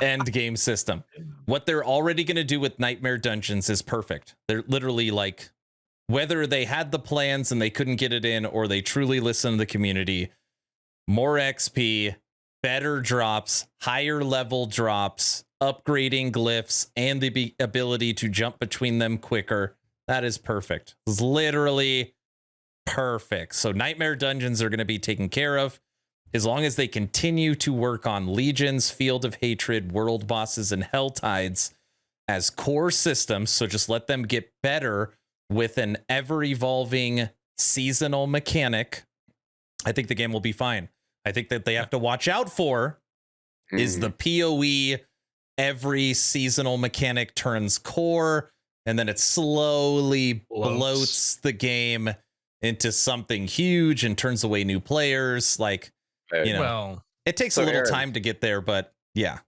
Speaker 1: Endgame system. What they're already going to do with Nightmare Dungeons is perfect. They're literally like, whether they had the plans and they couldn't get it in, or they truly listen to the community, more XP, better drops, higher level drops, upgrading glyphs, and the ability to jump between them quicker. That is perfect. It's literally perfect. So Nightmare Dungeons are going to be taken care of as long as they continue to work on Legions, Field of Hatred, World Bosses, and Hell Tides as core systems. So just let them get better with an ever-evolving seasonal mechanic. I think the game will be fine. I think that they have to watch out for is the PoE. Every seasonal mechanic turns core, and then it slowly bloats the game into something huge and turns away new players. Like, you know,
Speaker 4: Well,
Speaker 1: it takes a little time to get there, but yeah.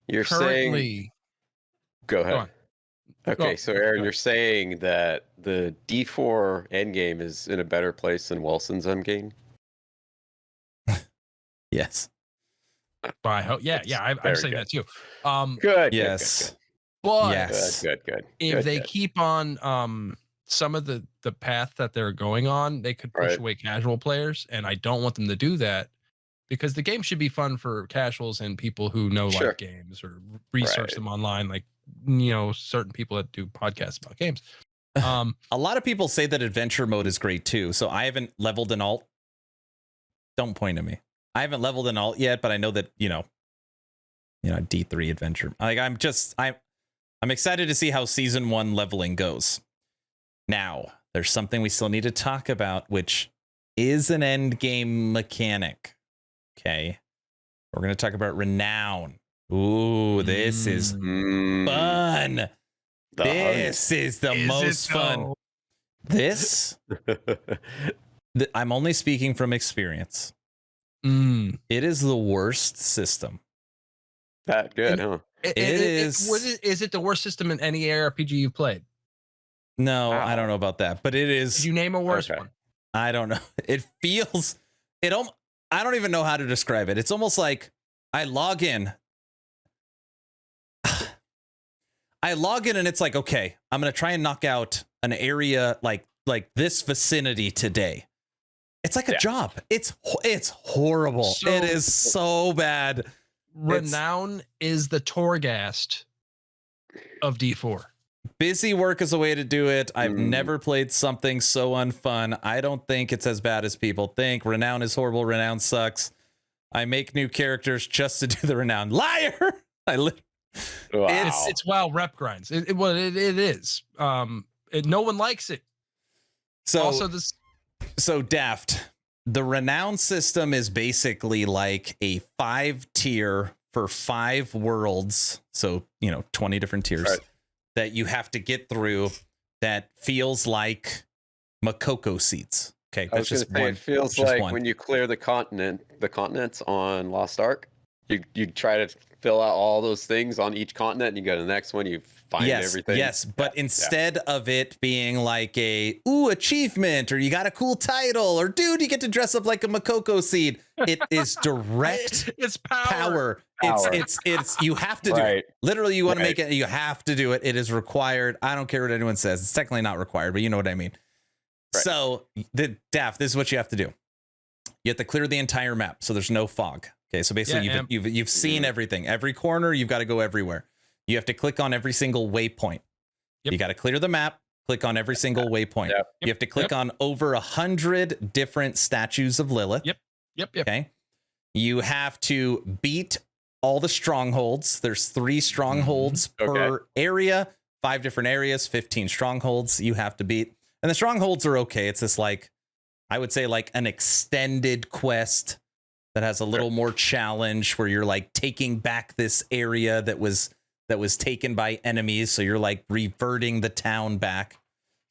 Speaker 5: You're
Speaker 4: currently,
Speaker 5: saying. Go ahead.
Speaker 4: go on.
Speaker 5: Okay,
Speaker 4: Oh,
Speaker 5: so Aaron,
Speaker 4: go
Speaker 5: you're saying that the D4 endgame is in a better place than Wilson's endgame?
Speaker 1: Yes.
Speaker 4: I hope. Yeah, I'm
Speaker 5: very
Speaker 4: saying
Speaker 5: good.
Speaker 4: that too.
Speaker 5: Good.
Speaker 1: Yes.
Speaker 4: But
Speaker 1: Yes.
Speaker 5: Good.
Speaker 4: if
Speaker 5: Good,
Speaker 4: they
Speaker 5: good.
Speaker 4: keep on some of the path that they're going on, they could push
Speaker 5: Right.
Speaker 4: away casual players, and I don't want them to do that, because the game should be fun for casuals and people who know
Speaker 5: Sure.
Speaker 4: like games or research
Speaker 5: Right.
Speaker 4: them online, like certain people that do podcasts about games.
Speaker 1: A lot of people say that adventure mode is great too. So I haven't leveled an alt. Don't point at me. I haven't leveled an alt yet, but I know that, D3 adventure. Like I'm excited to see how season 1 leveling goes. Now, there's something we still need to talk about, which is an end game mechanic. Okay. We're going to talk about Renown. Ooh, this is fun. This is the most fun. This, I'm only speaking from experience. It is the worst system.
Speaker 5: That good, huh?
Speaker 1: It is.
Speaker 4: Is it the worst system in any ARPG you've played?
Speaker 1: No,
Speaker 5: Wow.
Speaker 1: I don't know about that, but it is.
Speaker 4: Did you name a worse one?
Speaker 1: I don't know. It feels. I don't even know how to describe it. It's almost like I log in. And it's like, okay, I'm gonna try and knock out an area like this vicinity today. It's like a job. It's horrible. It is so bad.
Speaker 4: Renown is the Torghast of D4.
Speaker 1: Busy work is a way to do it. I've never played something so unfun. I don't think it's as bad as people think. Renown is horrible. Renown sucks. I make new characters just to do the Renown. Liar!
Speaker 5: Wow.
Speaker 4: It's WoW rep grinds. It is. No one likes it.
Speaker 1: So Daft, the Renown system is basically like a 5-tier for 5 worlds. So, 20 different tiers that you have to get through that feels like Makoko seeds. Okay, that's just one.
Speaker 5: It feels like when you clear the continents on Lost Ark, you try to fill out all those things on each continent, and you go to the next one, you find everything.
Speaker 1: Yes, but instead of it being like a achievement, or you got a cool title, or dude, you get to dress up like a Makoko seed, it is direct.
Speaker 4: It's power.
Speaker 1: It's you have to do it. Literally, you want to make it, you have to do it. It is required. I don't care what anyone says. It's technically not required, but you know what I mean. Right. So Daft, this is what you have to do. You have to clear the entire map, so there's no fog. Okay, so basically you've seen everything. Every corner, you've got to go everywhere. You have to click on every single waypoint. You got to clear the map, click on every single waypoint. You have to click on over 100 different statues of Lilith.
Speaker 4: Yep.
Speaker 1: Okay. You have to beat all the strongholds. There's 3 strongholds per area, 5 different areas, 15 strongholds you have to beat. And the strongholds are okay. It's this I would say an extended quest that has a little more challenge where you're taking back this area that was taken by enemies. So you're reverting the town back.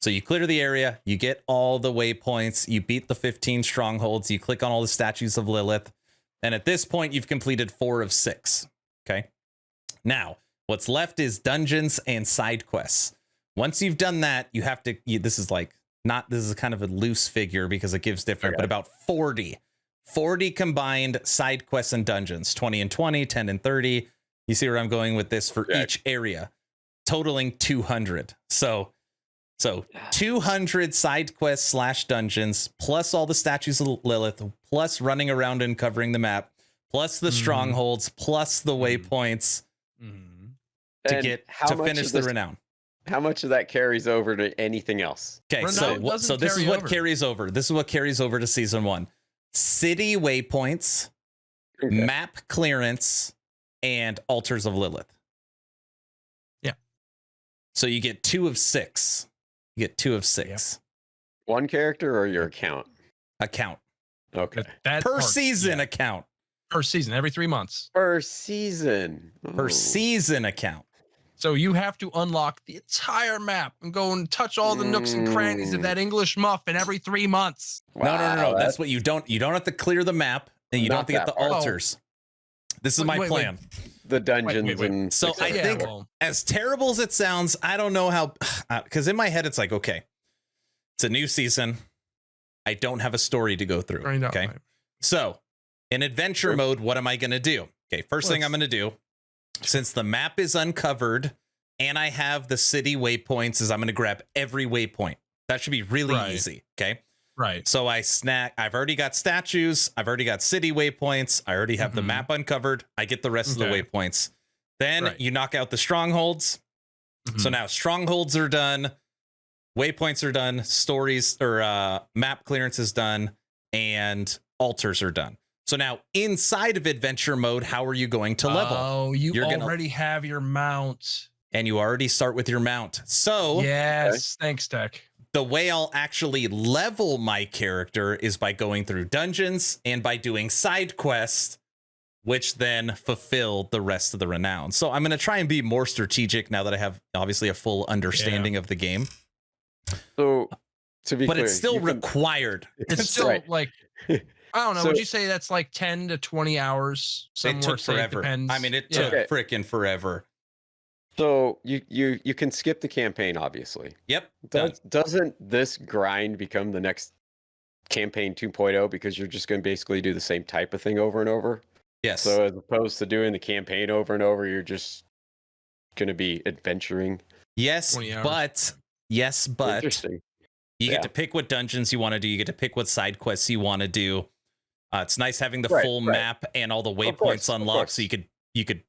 Speaker 1: So you clear the area, you get all the waypoints, you beat the 15 strongholds, you click on all the statues of Lilith. And at this point, you've completed 4 of 6. Okay. Now, what's left is dungeons and side quests. Once you've done that, you have to, this is not, this is kind of a loose figure because it gives different,
Speaker 5: Okay.
Speaker 1: but about 40 combined side quests and dungeons, 20 and 20, 10 and 30. You see where I'm going with this for
Speaker 5: Okay.
Speaker 1: each area, totaling 200. So 200 side quests / dungeons, plus all the statues of Lilith, plus running around and covering the map, plus the strongholds, plus the waypoints to
Speaker 5: And
Speaker 1: get
Speaker 5: how
Speaker 1: to
Speaker 5: much
Speaker 1: finish
Speaker 5: of
Speaker 1: the
Speaker 5: this-
Speaker 1: Renown.
Speaker 5: How much of that carries over to anything else?
Speaker 1: Okay,
Speaker 4: Renown doesn't
Speaker 1: so this is
Speaker 4: carry
Speaker 1: what
Speaker 4: over.
Speaker 1: carries over. This is what carries over to season 1. City waypoints,
Speaker 5: Okay.
Speaker 1: map clearance, and altars of Lilith.
Speaker 4: Yeah.
Speaker 1: So you get 2 of 6. You get 2 of 6.
Speaker 5: One character or your account?
Speaker 1: Account.
Speaker 5: Okay.
Speaker 4: That
Speaker 1: Per
Speaker 4: part,
Speaker 1: season
Speaker 4: yeah.
Speaker 1: account.
Speaker 4: Per season, every 3 months.
Speaker 5: Per season.
Speaker 1: Per
Speaker 5: Oh.
Speaker 1: season account.
Speaker 4: So you have to unlock the entire map and go and touch all the nooks and crannies of that English muffin every 3 months.
Speaker 1: No.
Speaker 5: Wow,
Speaker 1: That's what you don't have to clear the map and you don't have
Speaker 5: Not
Speaker 1: to get the
Speaker 5: that part.
Speaker 1: altars. This is my
Speaker 4: Wait.
Speaker 1: plan.
Speaker 5: the dungeons
Speaker 4: wait.
Speaker 5: and
Speaker 1: So I
Speaker 5: etc.
Speaker 1: think
Speaker 4: well,
Speaker 1: as terrible as it sounds, I don't know how, because in my head it's like, okay, it's a new season. I don't have a story to go through.
Speaker 4: I know,
Speaker 1: Okay.
Speaker 4: right.
Speaker 1: So in adventure
Speaker 5: Sure.
Speaker 1: mode, what am I going to do? Okay. First thing I'm going to do, since the map is uncovered and I have the city waypoints, is I'm going to grab every waypoint. That should be really
Speaker 4: Right.
Speaker 1: easy. Okay.
Speaker 4: Right.
Speaker 1: So I've already got statues. I've already got city waypoints. I already have the
Speaker 4: Mhm.
Speaker 1: map uncovered. I get the rest of the
Speaker 4: Okay.
Speaker 1: waypoints. Then
Speaker 4: Right.
Speaker 1: you knock out the strongholds. So
Speaker 4: Mhm.
Speaker 1: now strongholds are done. Waypoints are done. Stories or map clearance is done. And altars are done. So now inside of adventure mode, how are you going to level?
Speaker 4: Oh, you
Speaker 1: You're gonna-
Speaker 4: already have your mount.
Speaker 1: And you already start with your mount. So
Speaker 4: Yes. Thanks, Tech.
Speaker 1: the way I'll actually level my character is by going through dungeons and by doing side quests, which then fulfill the rest of the Renown. So I'm going to try and be more strategic now that I have obviously a full understanding of the game,
Speaker 5: So to be
Speaker 1: but
Speaker 5: clear,
Speaker 1: it's still
Speaker 5: you can-
Speaker 1: required.
Speaker 4: It's still
Speaker 5: Right.
Speaker 4: like, I don't know.
Speaker 5: So-
Speaker 4: Would you say that's like 10 to 20 hours?
Speaker 1: It
Speaker 4: Somewhere
Speaker 1: took
Speaker 4: safe,
Speaker 1: forever.
Speaker 4: depends.
Speaker 1: I mean, it
Speaker 4: Yeah.
Speaker 1: took
Speaker 5: Okay.
Speaker 1: freaking forever.
Speaker 5: So you can skip the campaign, obviously.
Speaker 1: Yep. Done.
Speaker 5: Doesn't this grind become the next campaign 2.0 because you're just going to basically do the same type of thing over and over?
Speaker 1: Yes.
Speaker 5: So as opposed to doing the campaign over and over, you're just going to be adventuring.
Speaker 1: Yes,
Speaker 4: 20 hours.
Speaker 5: Interesting.
Speaker 1: you
Speaker 5: Yeah.
Speaker 1: get to pick what dungeons you want to do. You get to pick what side quests you want to do. It's nice having the
Speaker 5: Right,
Speaker 1: full
Speaker 5: right.
Speaker 1: map and all the
Speaker 5: course,
Speaker 1: waypoints
Speaker 5: of
Speaker 1: unlocked, so
Speaker 5: course.
Speaker 1: you could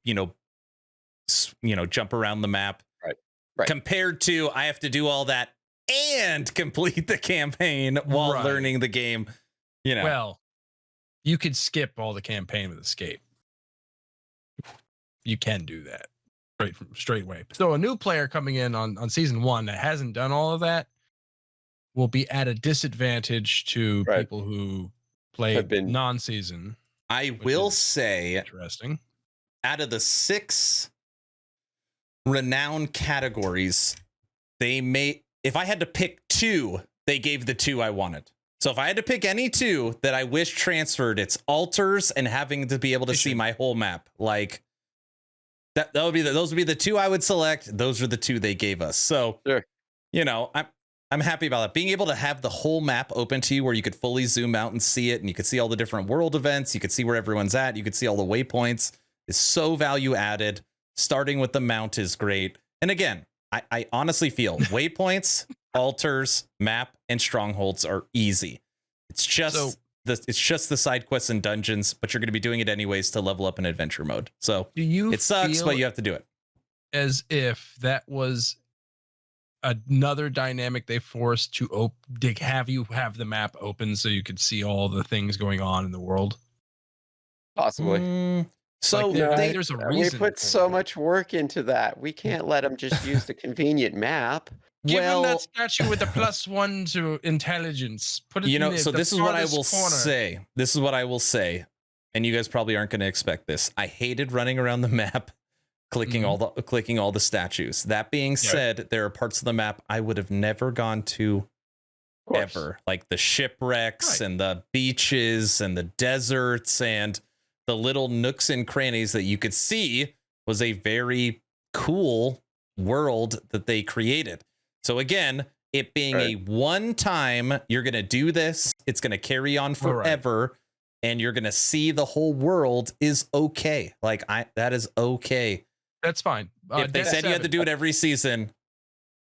Speaker 1: jump around the map.
Speaker 5: Right.
Speaker 1: Compared to I have to do all that and complete the campaign while
Speaker 4: Right.
Speaker 1: learning the game.
Speaker 4: Well, you could skip all the campaign with escape. You can do that straight away. So a new player coming in on season 1 that hasn't done all of that will be at a disadvantage to
Speaker 5: Right.
Speaker 4: people who played
Speaker 5: Have been-
Speaker 4: non-season.
Speaker 1: I
Speaker 4: Which
Speaker 1: will
Speaker 4: is
Speaker 1: say,
Speaker 4: Interesting.
Speaker 1: out of the 6 Renown categories, if I had to pick 2, they gave the 2 I wanted. So if I had to pick any 2 that I wish transferred, it's altars and having to be able to see my whole map. Like that would be those would be the 2 I would select. Those are the 2 they gave us. So
Speaker 5: Sure.
Speaker 1: I'm happy about that. Being able to have the whole map open to you where you could fully zoom out and see it, and you could see all the different world events, you could see where everyone's at, you could see all the waypoints, is so value added. Starting with the mount is great. And again, I honestly feel waypoints, altars, map, and strongholds are easy. It's just the side quests and dungeons, but you're going to be doing it anyways to level up in adventure mode. So
Speaker 4: Do you
Speaker 1: it sucks,
Speaker 4: feel
Speaker 1: but you have to do it.
Speaker 4: as if that was another dynamic they forced to have you have the map open so you could see all the things going on in the world?
Speaker 5: Possibly.
Speaker 1: So
Speaker 4: Like, there-
Speaker 1: they,
Speaker 4: there's a
Speaker 5: We
Speaker 4: reason
Speaker 5: put
Speaker 4: for
Speaker 5: so
Speaker 4: it.
Speaker 5: much work into that. We can't let them just use the convenient map.
Speaker 4: Give him
Speaker 1: well,
Speaker 4: that statue with the +1 to intelligence. Put it in the,
Speaker 1: so
Speaker 4: the
Speaker 1: this is what I
Speaker 4: farthest
Speaker 1: will
Speaker 4: corner.
Speaker 1: say. This is what I will say. And you guys probably aren't going to expect this. I hated running around the map, clicking all the statues. That being said, there are parts of the map I would have never gone to
Speaker 5: Of course.
Speaker 1: ever, like the shipwrecks
Speaker 4: Right.
Speaker 1: and the beaches and the deserts and the little nooks and crannies that you could see was a very cool world that they created. So again, it being a one time, you're going to do this, it's going to carry on forever, and you're going to see the whole world is okay. Like, that is okay.
Speaker 4: That's fine.
Speaker 1: If they said you had to do it every season,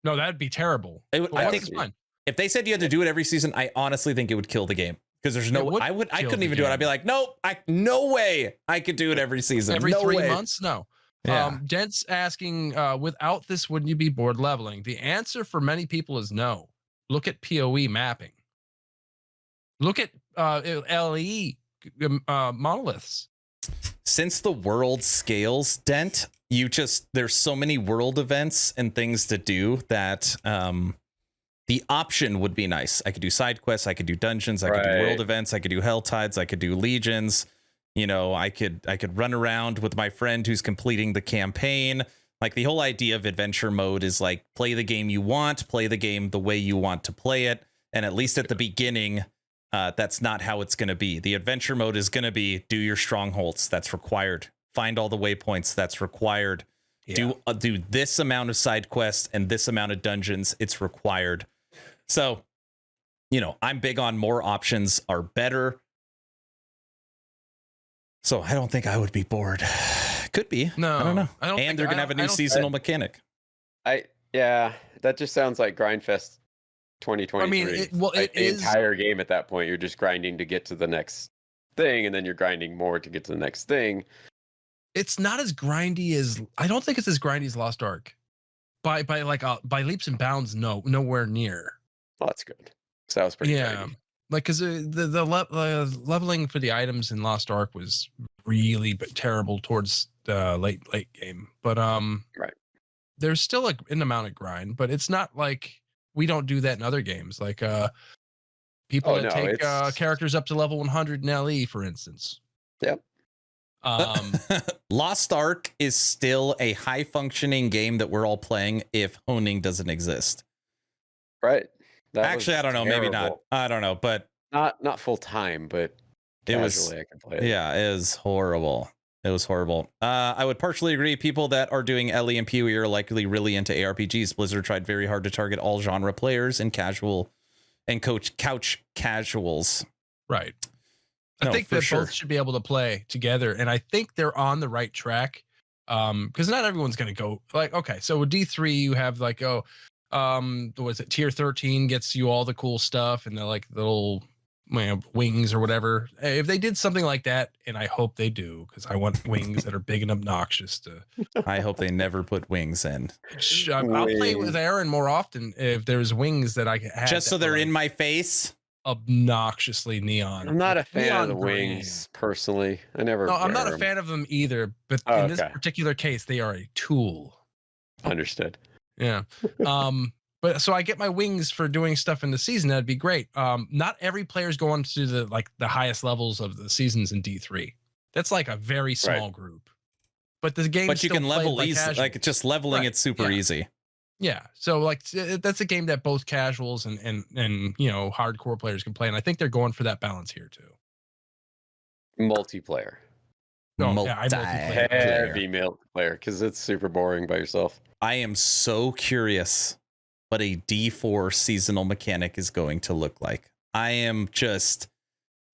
Speaker 4: no, that'd be terrible.
Speaker 1: I think
Speaker 4: fine.
Speaker 1: If they said you had to do it every season, I honestly think it would kill the game. Because there's no, I couldn't even do it. I'd be like, nope, no way I could do it every season.
Speaker 4: Every
Speaker 1: no
Speaker 4: 3
Speaker 1: way.
Speaker 4: months? No.
Speaker 1: Yeah.
Speaker 4: Dent's asking, without this, wouldn't you be bored leveling? The answer for many people is no. Look at PoE mapping. Look at LE monoliths.
Speaker 1: Since the world scales, Dent, there's so many world events and things to do that the option would be nice. I could do side quests, I could do dungeons, I could do world events, I could do hell tides, I could do legions. You know, I could run around with my friend who's completing the campaign. Like, the whole idea of adventure mode is like, play the game you want, play the game the way you want to play it. And at least at the beginning, that's not how it's going to be. The adventure mode is going to be do your strongholds. That's required. Find all the waypoints. That's required. Yeah. Do this amount of side quests and this amount of dungeons. It's required. So, you know, I'm big on more options are better. So I don't think I would be bored. Could be. No, I don't know. And they're going to have a new seasonal mechanic.
Speaker 5: Yeah, that just sounds like Grindfest 2023.
Speaker 4: I mean,
Speaker 5: the entire game at that point, you're just grinding to get to the next thing, and then you're grinding more to get to the next thing.
Speaker 4: It's not as grindy as, I don't think it's as grindy as Lost Ark. By leaps and bounds, nowhere near.
Speaker 5: Oh, that's good. So that was pretty grindy.
Speaker 4: Like, because the leveling for the items in Lost Ark was really terrible towards the late game. But there's still an amount of grind, but it's not like we don't do that in other games. Like people take characters up to level 100 in LE, for instance.
Speaker 5: Yep.
Speaker 1: Lost Ark is still a high functioning game that we're all playing if honing doesn't exist.
Speaker 5: Right.
Speaker 1: Actually, I don't know. Maybe not. I don't know, but
Speaker 5: not full time, but casually I can play it.
Speaker 1: Yeah, it was horrible. It was horrible. I would partially agree. People that are doing LE and PoE are likely really into ARPGs. Blizzard tried very hard to target all genre players and couch casuals.
Speaker 4: Right. I think that both should be able to play together, and I think they're on the right track. Because not everyone's going to go like, okay, so with D3 you have like, was it tier 13 gets you all the cool stuff and they're like little wings or whatever. If they did something like that, and I hope they do, because I want wings that are big and obnoxious to.
Speaker 1: I hope they never put wings in.
Speaker 4: I'll play with Aaron more often if there's wings that I had.
Speaker 1: Just so they're in my face.
Speaker 4: Obnoxiously neon.
Speaker 5: I'm not a fan of the wings personally. I'm not
Speaker 4: a fan of them either, but in this particular case, they are a tool.
Speaker 5: Understood.
Speaker 4: Yeah. But so I get my wings for doing stuff in the season. That'd be great. Not every player's going to the highest levels of the seasons in D3. That's like a very small group. But the game.
Speaker 1: But you can level easy. Like just leveling it's super easy.
Speaker 4: Yeah. So like that's a game that both casuals and hardcore players can play, and I think they're going for that balance here too.
Speaker 5: Multiplayer. Heavy multiplayer, because it's super boring by yourself.
Speaker 1: I am so curious what a D4 seasonal mechanic is going to look like. I am just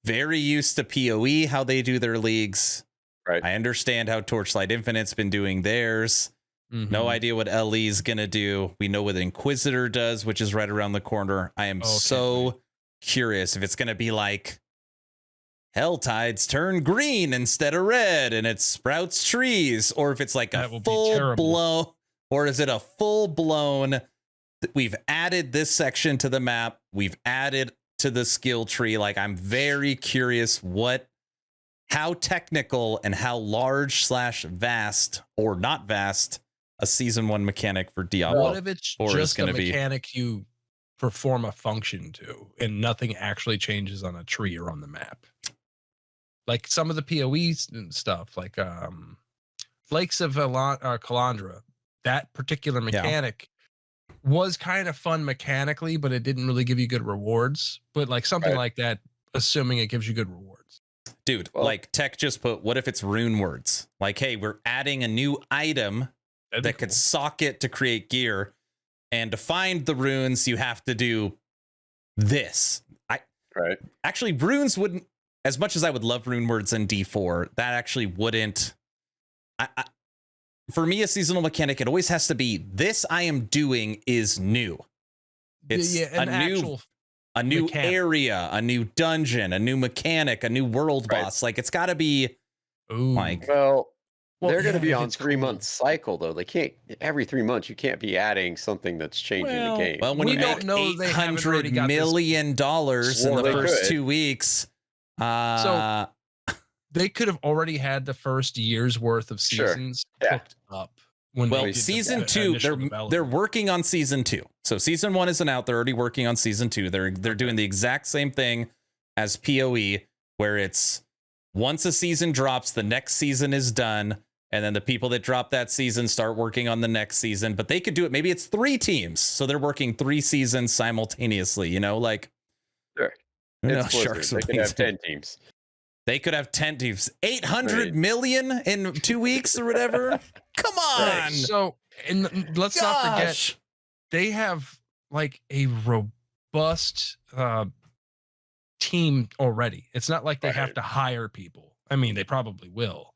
Speaker 1: very used to PoE, how they do their leagues.
Speaker 5: Right.
Speaker 1: I understand how Torchlight Infinite's been doing theirs. Mm-hmm. No idea what LE is going to do. We know what Inquisitor does, which is right around the corner. I am so curious if it's going to be like Hell Tides turn green instead of red and it sprouts trees, or if it's like a full blown, or is it a full blown, we've added this section to the map, we've added to the skill tree. Like, I'm very curious how technical and how large / vast or not vast a season 1 mechanic for Diablo.
Speaker 4: What if it's just a mechanic you perform a function to and nothing actually changes on a tree or on the map? Like some of the PoE stuff, like Flakes of Calandra, that particular mechanic was kind of fun mechanically, but it didn't really give you good rewards. But like something like that, assuming it gives you good rewards.
Speaker 1: Dude, like Tech just put, what if it's rune words? Like, hey, we're adding a new item that could socket to create gear. And to find the runes, you have to do this.
Speaker 5: Right.
Speaker 1: Actually, runes wouldn't, as much as I would love rune words in D4, that actually wouldn't. For me, a seasonal mechanic, it always has to be this I am doing is new. It's
Speaker 4: an actual
Speaker 1: a new
Speaker 4: mechanic.
Speaker 1: area, a new dungeon, a new mechanic, a new world boss. Like it's got to be like.
Speaker 5: Well, they're going to
Speaker 4: yeah,
Speaker 5: be
Speaker 4: if
Speaker 5: on
Speaker 4: it's
Speaker 5: 3
Speaker 4: cool.
Speaker 5: month cycle though. They can't every 3 months. You can't be adding something that's changing the game.
Speaker 1: Well, when
Speaker 4: We
Speaker 1: you
Speaker 4: don't
Speaker 1: make
Speaker 4: know they haven't already
Speaker 1: $800
Speaker 4: got this-
Speaker 1: million in
Speaker 5: Well,
Speaker 1: the
Speaker 5: they
Speaker 1: first
Speaker 5: could.
Speaker 1: 2 weeks,
Speaker 4: So they could have already had the first year's worth of
Speaker 5: Sure.
Speaker 4: seasons
Speaker 5: Yeah.
Speaker 4: cooked up. When they
Speaker 1: well,
Speaker 4: did the
Speaker 1: season 2,
Speaker 4: initial
Speaker 1: they're
Speaker 4: development.
Speaker 1: working on season 2. So season 1 isn't out. They're already working on season 2. They're doing the exact same thing as PoE, where it's once a season drops, the next season is done, and then the people that drop that season start working on the next season. But they could do it. Maybe it's 3 teams, so they're working 3 seasons simultaneously. You know, like
Speaker 5: Sure.
Speaker 1: who
Speaker 5: It's
Speaker 1: knows,
Speaker 5: Blizzard.
Speaker 1: Sharks
Speaker 5: They
Speaker 1: with
Speaker 5: could
Speaker 1: things.
Speaker 5: have 10 teams.
Speaker 1: They could have 10 teams. 800
Speaker 5: Right.
Speaker 1: million in 2 weeks or whatever. Come on.
Speaker 5: Right.
Speaker 4: So, and let's not forget,
Speaker 1: Gosh.
Speaker 4: they have like a robust team already. It's not like they have
Speaker 5: Right.
Speaker 4: to hire people. I mean, they probably will,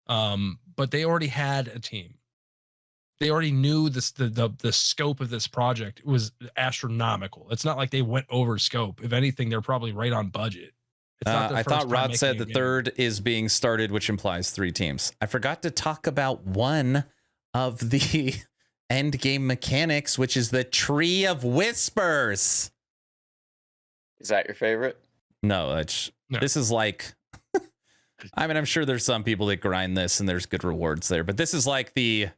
Speaker 4: but they already had a team. They already knew this the scope of this project was astronomical. It's not like they went over scope. If anything, they're probably right on budget. It's not their
Speaker 1: I
Speaker 4: first
Speaker 1: thought
Speaker 4: time
Speaker 1: Rod
Speaker 4: making
Speaker 1: said
Speaker 4: a
Speaker 1: the
Speaker 4: game.
Speaker 1: third is being started, which implies 3 teams. I forgot to talk about one of the Endgame mechanics, which is the Tree of Whispers.
Speaker 5: Is that your favorite?
Speaker 1: No,
Speaker 4: No.
Speaker 1: this is like, I mean, I'm sure there's some people that grind this and there's good rewards there, but this is like the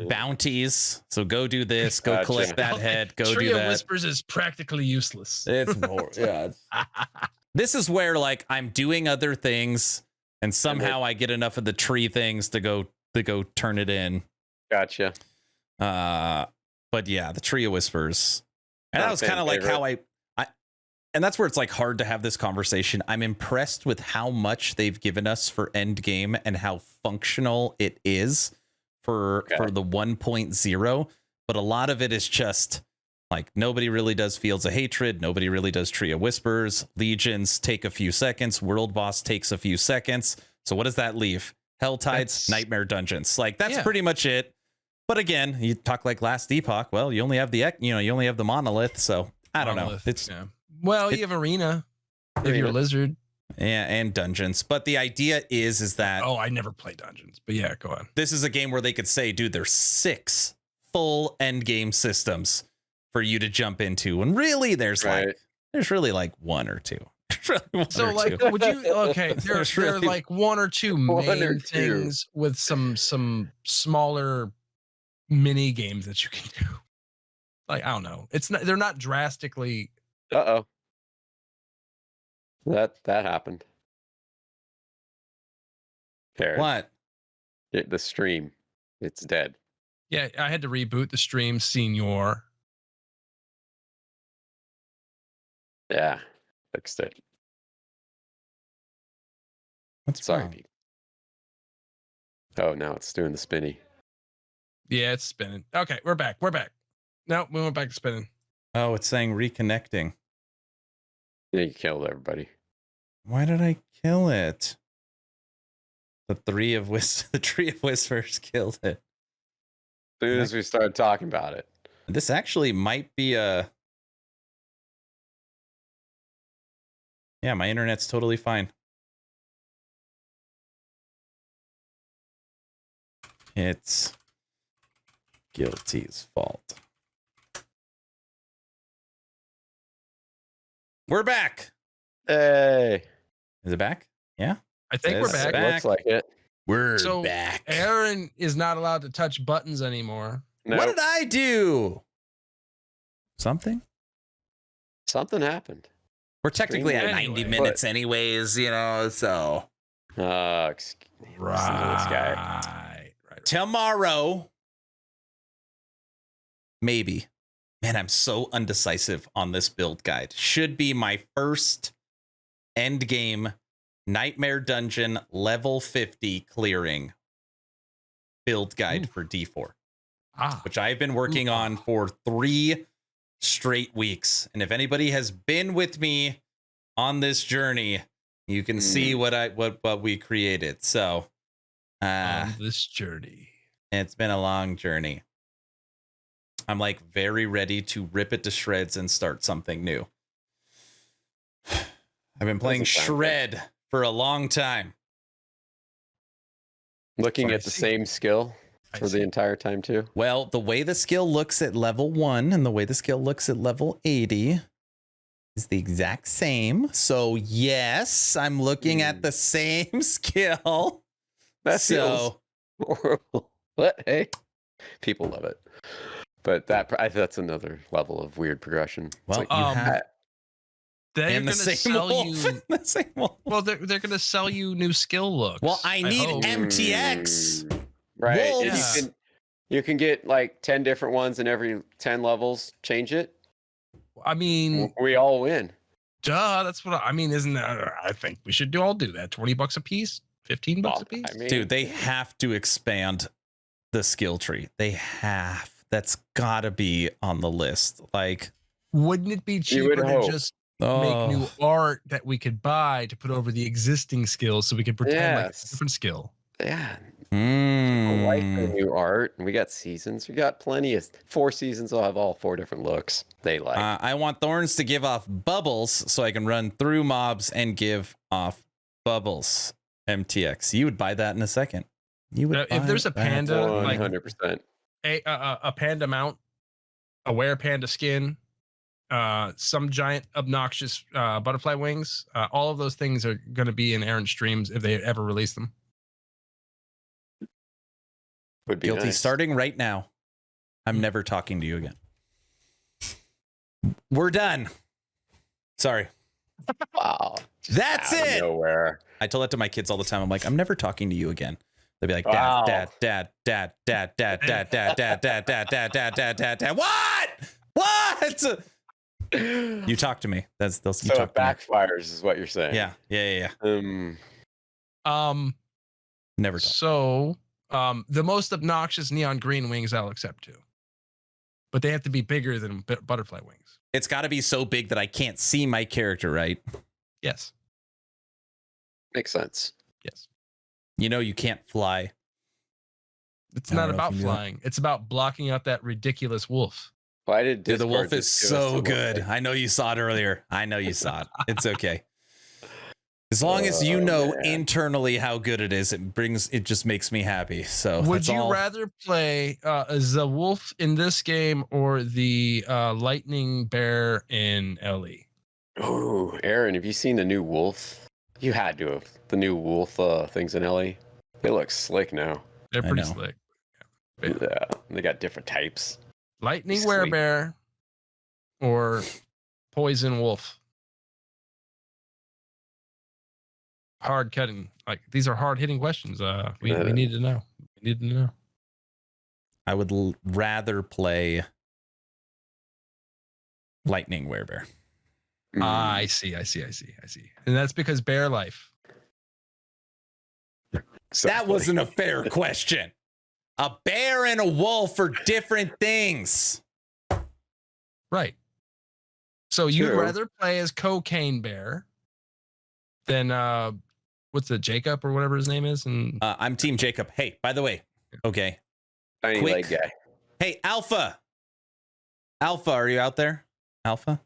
Speaker 1: bounties. So go do this, go
Speaker 5: Gotcha.
Speaker 1: collect that head, go
Speaker 4: Tree
Speaker 1: do
Speaker 4: of
Speaker 1: that.
Speaker 4: Whispers is practically useless.
Speaker 1: It's more, yeah. This is where like I'm doing other things and somehow I get enough of the tree things to go turn it in.
Speaker 5: Gotcha.
Speaker 1: But yeah, the Tree of Whispers. And
Speaker 5: Not
Speaker 1: that
Speaker 5: a
Speaker 1: was
Speaker 5: fan
Speaker 1: kind of like
Speaker 5: favorite.
Speaker 1: how I and that's where it's like hard to have this conversation. I'm impressed with how much they've given us for Endgame and how functional it is for the 1.0, but a lot of it is just like nobody really does Fields of Hatred, nobody really does Tree of Whispers, Legions take a few seconds, World Boss takes a few seconds. So what does that leave? Hell Tides, Nightmare Dungeons. Like that's pretty much it. But again, you talk like Last Epoch, well, you only have the monolith, so I don't know. It's
Speaker 4: Well, you have Arena if you're a lizard.
Speaker 1: Yeah, and Dungeons. But the idea is that
Speaker 4: I never play Dungeons, but yeah, go on.
Speaker 1: This is a game where they could say, dude, there's 6 full end game systems for you to jump into. And really there's really like 1 or 2.
Speaker 4: So like would you there's
Speaker 1: really
Speaker 4: like 1 or 2
Speaker 5: 1 or
Speaker 4: main
Speaker 5: 2.
Speaker 4: things with some smaller mini games that you can do. Like I don't know. They're not drastically
Speaker 5: Uh-oh. That happened. Parrot.
Speaker 1: What?
Speaker 5: The stream. It's dead.
Speaker 4: Yeah, I had to reboot the stream, Senior.
Speaker 5: Yeah. Fixed it.
Speaker 1: What's
Speaker 5: Sorry,
Speaker 1: wrong?
Speaker 5: Pete. Oh, now it's doing the spinny.
Speaker 4: Yeah, it's spinning. Okay, we're back. No, we went back to spinning.
Speaker 1: Oh, it's saying reconnecting.
Speaker 5: Yeah, you killed everybody.
Speaker 1: Why did I kill it? The Tree of Whispers killed it.
Speaker 5: As soon as we started talking about it.
Speaker 1: This actually might be a... Yeah, my internet's totally fine. It's Guilty's fault. We're back.
Speaker 5: Hey.
Speaker 1: Is it back? Yeah.
Speaker 4: I think we're
Speaker 1: It's
Speaker 4: back.
Speaker 5: Looks like it.
Speaker 1: We're
Speaker 4: So
Speaker 1: back.
Speaker 4: Aaron is not allowed to touch buttons anymore.
Speaker 5: No,
Speaker 1: What did I do? Something?
Speaker 5: something happened.
Speaker 1: We're technically at
Speaker 4: Anyway.
Speaker 1: 90 minutes anyways, so.
Speaker 5: Excuse me. Listen to this guy.
Speaker 4: Right.
Speaker 1: Tomorrow, maybe. Man, I'm so undecisive on this build guide. Should be my first end game Nightmare Dungeon level 50 clearing build guide for D4. which I've been working on for 3 straight weeks. And if anybody has been with me on this journey, you can see what we created. So
Speaker 4: on this journey,
Speaker 1: it's been a long journey. I'm like very ready to rip it to shreds and start something new. I've been playing Shred for a long time.
Speaker 5: Looking at the same skill for the entire time too.
Speaker 1: Well, the way the skill looks at level 1 and the way the skill looks at level 80 is the exact same. So yes, I'm looking at the same skill.
Speaker 5: That feels horrible. But hey, people love it. But that's another level of weird progression.
Speaker 1: Well,
Speaker 5: like,
Speaker 1: you have
Speaker 4: they're
Speaker 1: and
Speaker 4: going
Speaker 1: the
Speaker 4: to
Speaker 1: same
Speaker 4: sell
Speaker 1: wolf.
Speaker 4: you.
Speaker 1: The same wolf.
Speaker 4: Well, they're going to sell you new skill looks.
Speaker 1: Well, I need
Speaker 4: hope.
Speaker 1: MTX.
Speaker 5: Right.
Speaker 1: Wolves.
Speaker 5: And you can get like 10 different ones in every 10 levels. Change it.
Speaker 4: I mean,
Speaker 5: we all win.
Speaker 4: Duh, that's what I mean. Isn't that? I think we should all do that. $20 a piece, $15 a piece.
Speaker 5: I mean,
Speaker 1: Dude, they have to expand the skill tree. They have. That's gotta be on the list. Like,
Speaker 4: wouldn't it be cheaper to
Speaker 5: hope.
Speaker 4: just make new art that we could buy to put over the existing skills so we could pretend like it's a different skill?
Speaker 5: Yeah. I like the new art. We got seasons. We got plenty of 4 seasons. I'll have all 4 different looks they like.
Speaker 1: I want thorns to give off bubbles so I can run through mobs and give off bubbles. MTX. You would buy that in a second. You would.
Speaker 4: If there's a panda,
Speaker 5: 100%.
Speaker 4: A panda mount, a wear panda skin, some giant obnoxious butterfly wings, all of those things are going to be in Aaron streams if they ever release them.
Speaker 5: Would be
Speaker 1: Guilty.
Speaker 5: nice.
Speaker 1: Starting right now. I'm never talking to you again. We're done. Sorry.
Speaker 5: Wow.
Speaker 1: That's it.
Speaker 5: Nowhere.
Speaker 1: I tell that to my kids all the time. I'm like, I'm never talking to you again. They'll be like, dad. What? You talk to me. So
Speaker 5: it backfires is what you're saying.
Speaker 1: Yeah. Never talk.
Speaker 4: So the most obnoxious neon green wings I'll accept too. But they have to be bigger than butterfly wings.
Speaker 1: It's got to be so big that I can't see my character, right?
Speaker 4: Yes.
Speaker 5: Makes sense.
Speaker 4: Yes.
Speaker 1: You know you can't fly.
Speaker 4: It's not about flying. It's about blocking out that ridiculous wolf.
Speaker 5: Why did
Speaker 1: the wolf is so good? I know you saw it earlier. I know you saw it. It's okay. As long as you know internally how good it is, it just makes me happy. So
Speaker 4: would you rather play the wolf in this game or the lightning bear in LE?
Speaker 5: Oh, Aaron, have you seen the new wolf? You had to have. The new wolf things in LE. They look slick now.
Speaker 4: They're pretty slick.
Speaker 5: Yeah, they got different types.
Speaker 4: Lightning werebear or poison wolf? Hard cutting. Like, these are hard hitting questions. We need to know. We need to know.
Speaker 1: I would rather play lightning werebear.
Speaker 4: I see. And that's because bear life.
Speaker 1: That wasn't a fair question. A bear and a wolf are different things.
Speaker 4: Right. So you'd rather play as Cocaine Bear than what's the Jacob or whatever his name is? And
Speaker 1: I'm Team Jacob. Hey, by the way, okay.
Speaker 5: Tiny leg guy.
Speaker 1: Hey, Alpha. Alpha, are you out there? Alpha?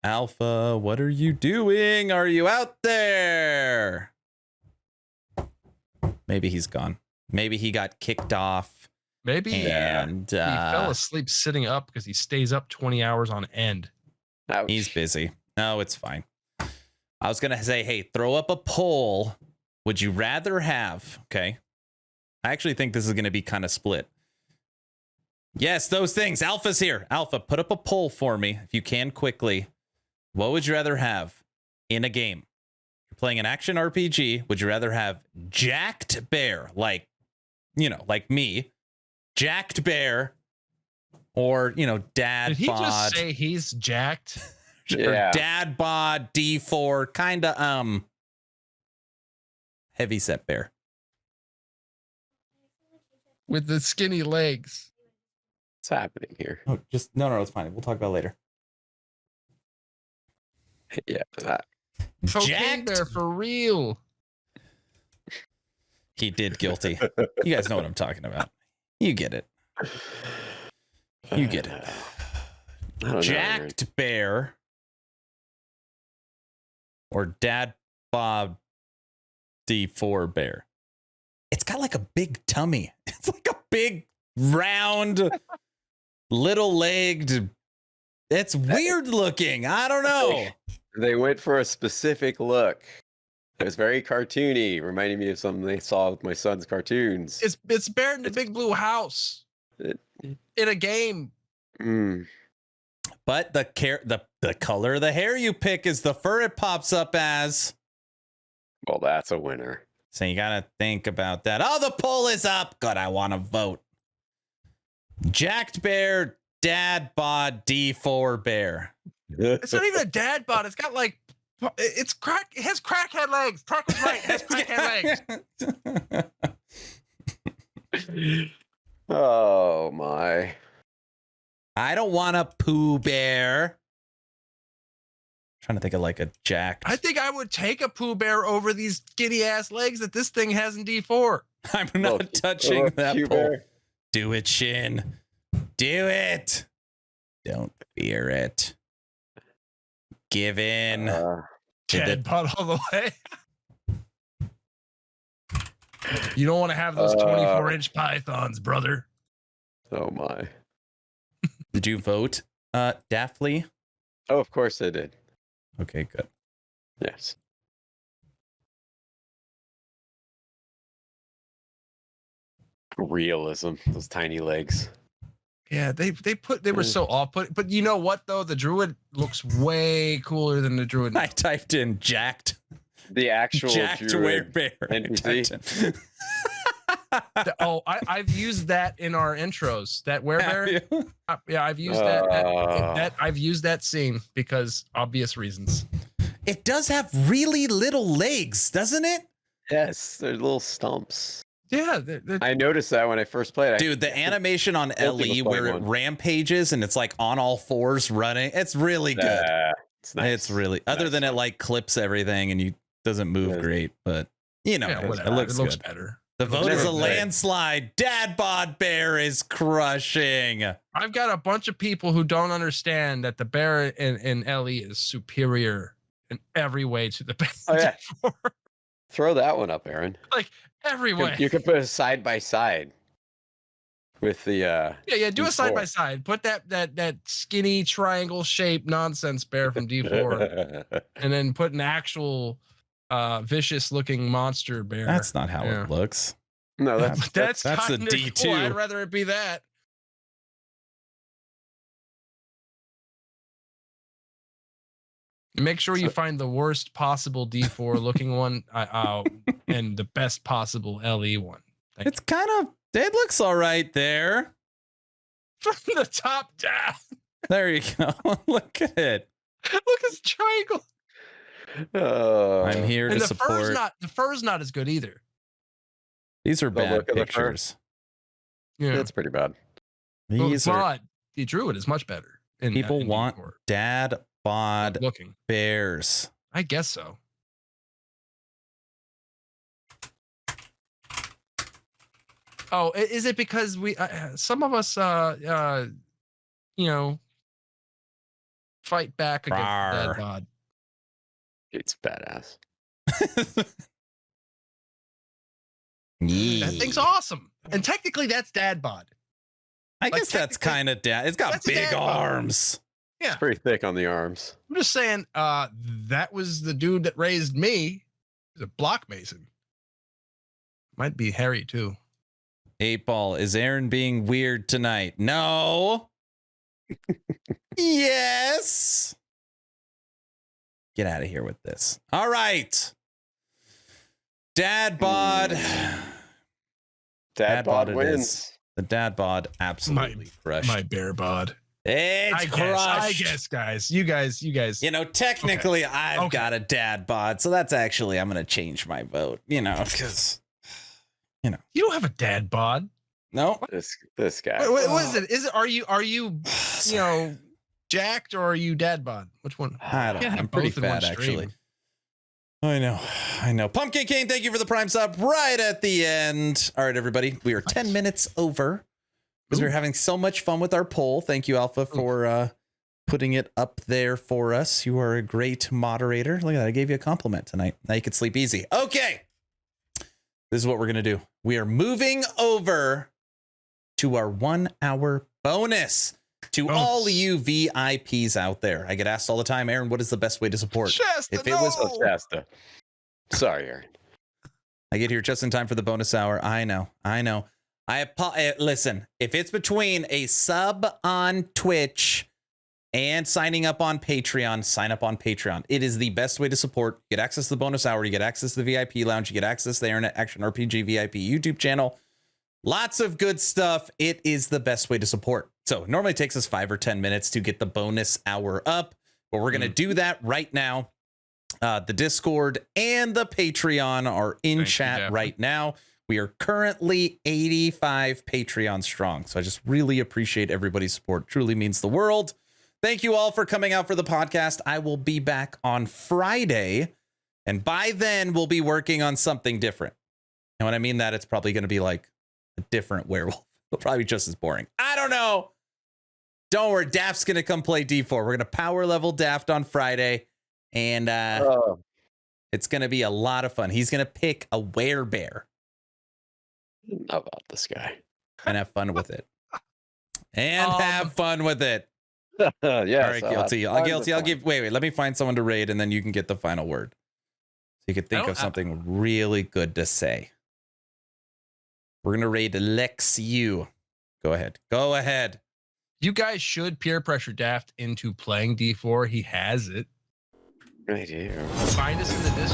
Speaker 1: Alpha, what are you doing? Are you out there? Maybe he's gone. Maybe he got kicked off.
Speaker 4: Maybe
Speaker 1: he
Speaker 4: fell asleep sitting up because he stays up 20 hours on end.
Speaker 5: Ouch.
Speaker 1: He's busy. No, it's fine. I was going to say, hey, throw up a poll. Would you rather have, okay? I actually think this is going to be kind of split. Yes, those things. Alpha's here. Alpha, put up a poll for me if you can quickly. What would you rather have in a game? You're playing an action RPG. Would you rather have jacked bear, like me, jacked bear, or, dad bod?
Speaker 4: Did he just say he's jacked?
Speaker 1: Or dad bod D4, kind of heavy set bear.
Speaker 4: with the skinny legs.
Speaker 5: What's happening here?
Speaker 1: Oh, just no, it's fine. We'll talk about it later.
Speaker 5: Yeah, that.
Speaker 4: Cocaine
Speaker 1: Jacked.
Speaker 4: bear for real.
Speaker 1: He did guilty. You guys know what I'm talking about. You get it. You get it.
Speaker 5: I don't know,
Speaker 1: Jacked bear or Dad Bob D4 bear. It's got like a big tummy. It's like a big, round, little-legged. It's weird looking. I don't know.
Speaker 5: They went for a specific look. It was very cartoony, reminding me of something they saw with my son's cartoons.
Speaker 4: It's bear in the big blue house
Speaker 5: It-
Speaker 4: in a game.
Speaker 5: Mm.
Speaker 1: But the color of the hair you pick is the fur it pops up as.
Speaker 5: Well, that's a winner.
Speaker 1: So you gotta think about that. Oh, the poll is up. God, I want to vote. Jacked bear, Dad bod, D4 bear.
Speaker 4: It's not even a dad bod. It's got like it's crack. It has crackhead legs. Tark was right. It has crackhead legs.
Speaker 5: Oh my.
Speaker 1: I don't want a Pooh bear. Trying to think of like a jacked.
Speaker 4: I think I would take a Pooh bear over these skinny ass legs that this thing has in D4.
Speaker 1: I'm not touching that
Speaker 5: Q
Speaker 1: poll.
Speaker 5: bear.
Speaker 1: Do it, Shin. Do it. Don't fear it. Give in.
Speaker 4: Dad bod all the way. You don't want to have those 24-inch pythons, brother.
Speaker 5: Oh my.
Speaker 1: Did you vote, Daphne?
Speaker 5: Oh, of course I did.
Speaker 1: Okay, good.
Speaker 5: Yes. Realism. Those tiny legs.
Speaker 4: Yeah, they were so off-put. But you know what though? The druid looks way cooler than the druid.
Speaker 1: I typed in jacked.
Speaker 5: The actual
Speaker 1: Jacked
Speaker 5: druid
Speaker 1: bear.
Speaker 5: NPC.
Speaker 4: I've used that in our intros. That werebear. Yeah, I've used that. I've used that scene because obvious reasons.
Speaker 1: It does have really little legs, doesn't it?
Speaker 5: Yes, they're little stumps.
Speaker 4: Yeah,
Speaker 5: I noticed that when I first played.
Speaker 1: Dude, the animation on LE where it rampages and it's like on all fours running, it's really good.
Speaker 5: It's nice.
Speaker 1: It's really, other than it like clips everything and you doesn't move great, but you know, it looks good.
Speaker 4: better.
Speaker 1: The vote is a
Speaker 5: good.
Speaker 1: landslide. Dad bod bear is crushing.
Speaker 4: I've got a bunch of people who don't understand that the bear in LE is superior in every way to the bear.
Speaker 5: Oh, yeah. Throw that one up, Aaron.
Speaker 4: Like every way.
Speaker 5: You could put a side by side with the
Speaker 4: Yeah, do a
Speaker 5: D4.
Speaker 4: side by side. Put that skinny triangle shaped nonsense bear from D4 and then put an actual vicious looking monster bear.
Speaker 1: That's not how it looks.
Speaker 5: No,
Speaker 4: that's
Speaker 1: the
Speaker 4: kinda
Speaker 1: D2.
Speaker 4: cool. I'd rather it be that. Make sure you find the worst possible D4 looking one and the best possible LE one.
Speaker 1: It's kind of, it looks all right there.
Speaker 4: From the top down.
Speaker 1: There you go. Look at it.
Speaker 4: Look at the triangle.
Speaker 1: I'm here to support.
Speaker 4: The fur's not as good either.
Speaker 1: These are bad
Speaker 5: look of the fur.
Speaker 1: pictures.
Speaker 4: Yeah.
Speaker 5: That's pretty bad.
Speaker 1: These are,
Speaker 4: the druid is much better.
Speaker 1: people want
Speaker 4: D4.
Speaker 1: dad bod
Speaker 4: looking.
Speaker 1: bears.
Speaker 4: I guess so. Oh, is it because we some of us you know, fight back against
Speaker 1: Rawr.
Speaker 4: dad bod?
Speaker 5: It's badass.
Speaker 4: That thing's awesome. And technically that's dad bod.
Speaker 1: I
Speaker 4: Like,
Speaker 1: guess that's kind of dad. It's got
Speaker 4: that's
Speaker 1: big
Speaker 4: dad bod.
Speaker 1: arms.
Speaker 4: Yeah.
Speaker 5: It's pretty thick on the arms.
Speaker 4: I'm just saying, that was the dude that raised me. He's a block mason. Might be Harry too.
Speaker 1: 8-Ball, is Aaron being weird tonight? No. Yes. Get out of here with this. All right. Dad bod.
Speaker 5: Dad bod
Speaker 1: it
Speaker 5: wins.
Speaker 1: is. The dad bod absolutely crushed.
Speaker 4: My bear bod.
Speaker 1: It's crushed.
Speaker 4: I guess, guys. You guys.
Speaker 1: You know, technically,
Speaker 4: Okay.
Speaker 1: I've got a dad bod, so that's actually, I'm going to change my vote, you know, because,
Speaker 4: You don't have a dad bod.
Speaker 1: No.
Speaker 5: This guy.
Speaker 4: Wait, what is it? Are you jacked or are you dad bod? Which one?
Speaker 1: I don't know.
Speaker 4: Can't have
Speaker 1: I'm pretty
Speaker 4: both in one
Speaker 1: fat, actually.
Speaker 4: stream.
Speaker 1: I know. Pumpkin King, thank you for the prime sub right at the end. All right, everybody. We are 10 minutes over because we're having so much fun with our poll. Thank you, Alpha, for putting it up there for us. You are a great moderator. Look at that. I gave you a compliment tonight. Now you can sleep easy. Okay. This is what we're going to do. We are moving over to our 1 hour bonus. To all you VIPs out there, I get asked all the time, Aaron, what is the best way to support?
Speaker 4: Shasta,
Speaker 1: If it was
Speaker 5: Shasta. Sorry, Aaron.
Speaker 1: I get here just in time for the bonus hour. I know. Listen, if it's between a sub on Twitch and signing up on Patreon, sign up on Patreon. It is the best way to support. You get access to the bonus hour. You get access to the VIP lounge. You get access to the Internet Action RPG VIP YouTube channel. Lots of good stuff. It is the best way to support. So it normally takes us 5 or 10 minutes to get the bonus hour up, but we're going to do that right now. The Discord and the Patreon are in chat right now. We are currently 85 Patreon strong. So I just really appreciate everybody's support. It truly means the world. Thank you all for coming out for the podcast. I will be back on Friday, and by then we'll be working on something different. And when I mean that, it's probably going to be like a different werewolf. It'll probably be just as boring. I don't know. Don't worry. Daft's going to come play D4. We're going to power level Daft on Friday, and it's going to be a lot of fun. He's going to pick a werebear.
Speaker 5: How about this guy?
Speaker 1: And have fun with it. And have fun with it.
Speaker 5: Yeah.
Speaker 1: All right, Guilty. I'll give. Wait. Let me find someone to raid, and then you can get the final word. So you could think of something really good to say. We're gonna raid Lex U. Go ahead.
Speaker 4: You guys should peer pressure Daft into playing D4. He has it.
Speaker 5: I do.
Speaker 4: Find us in the Discord.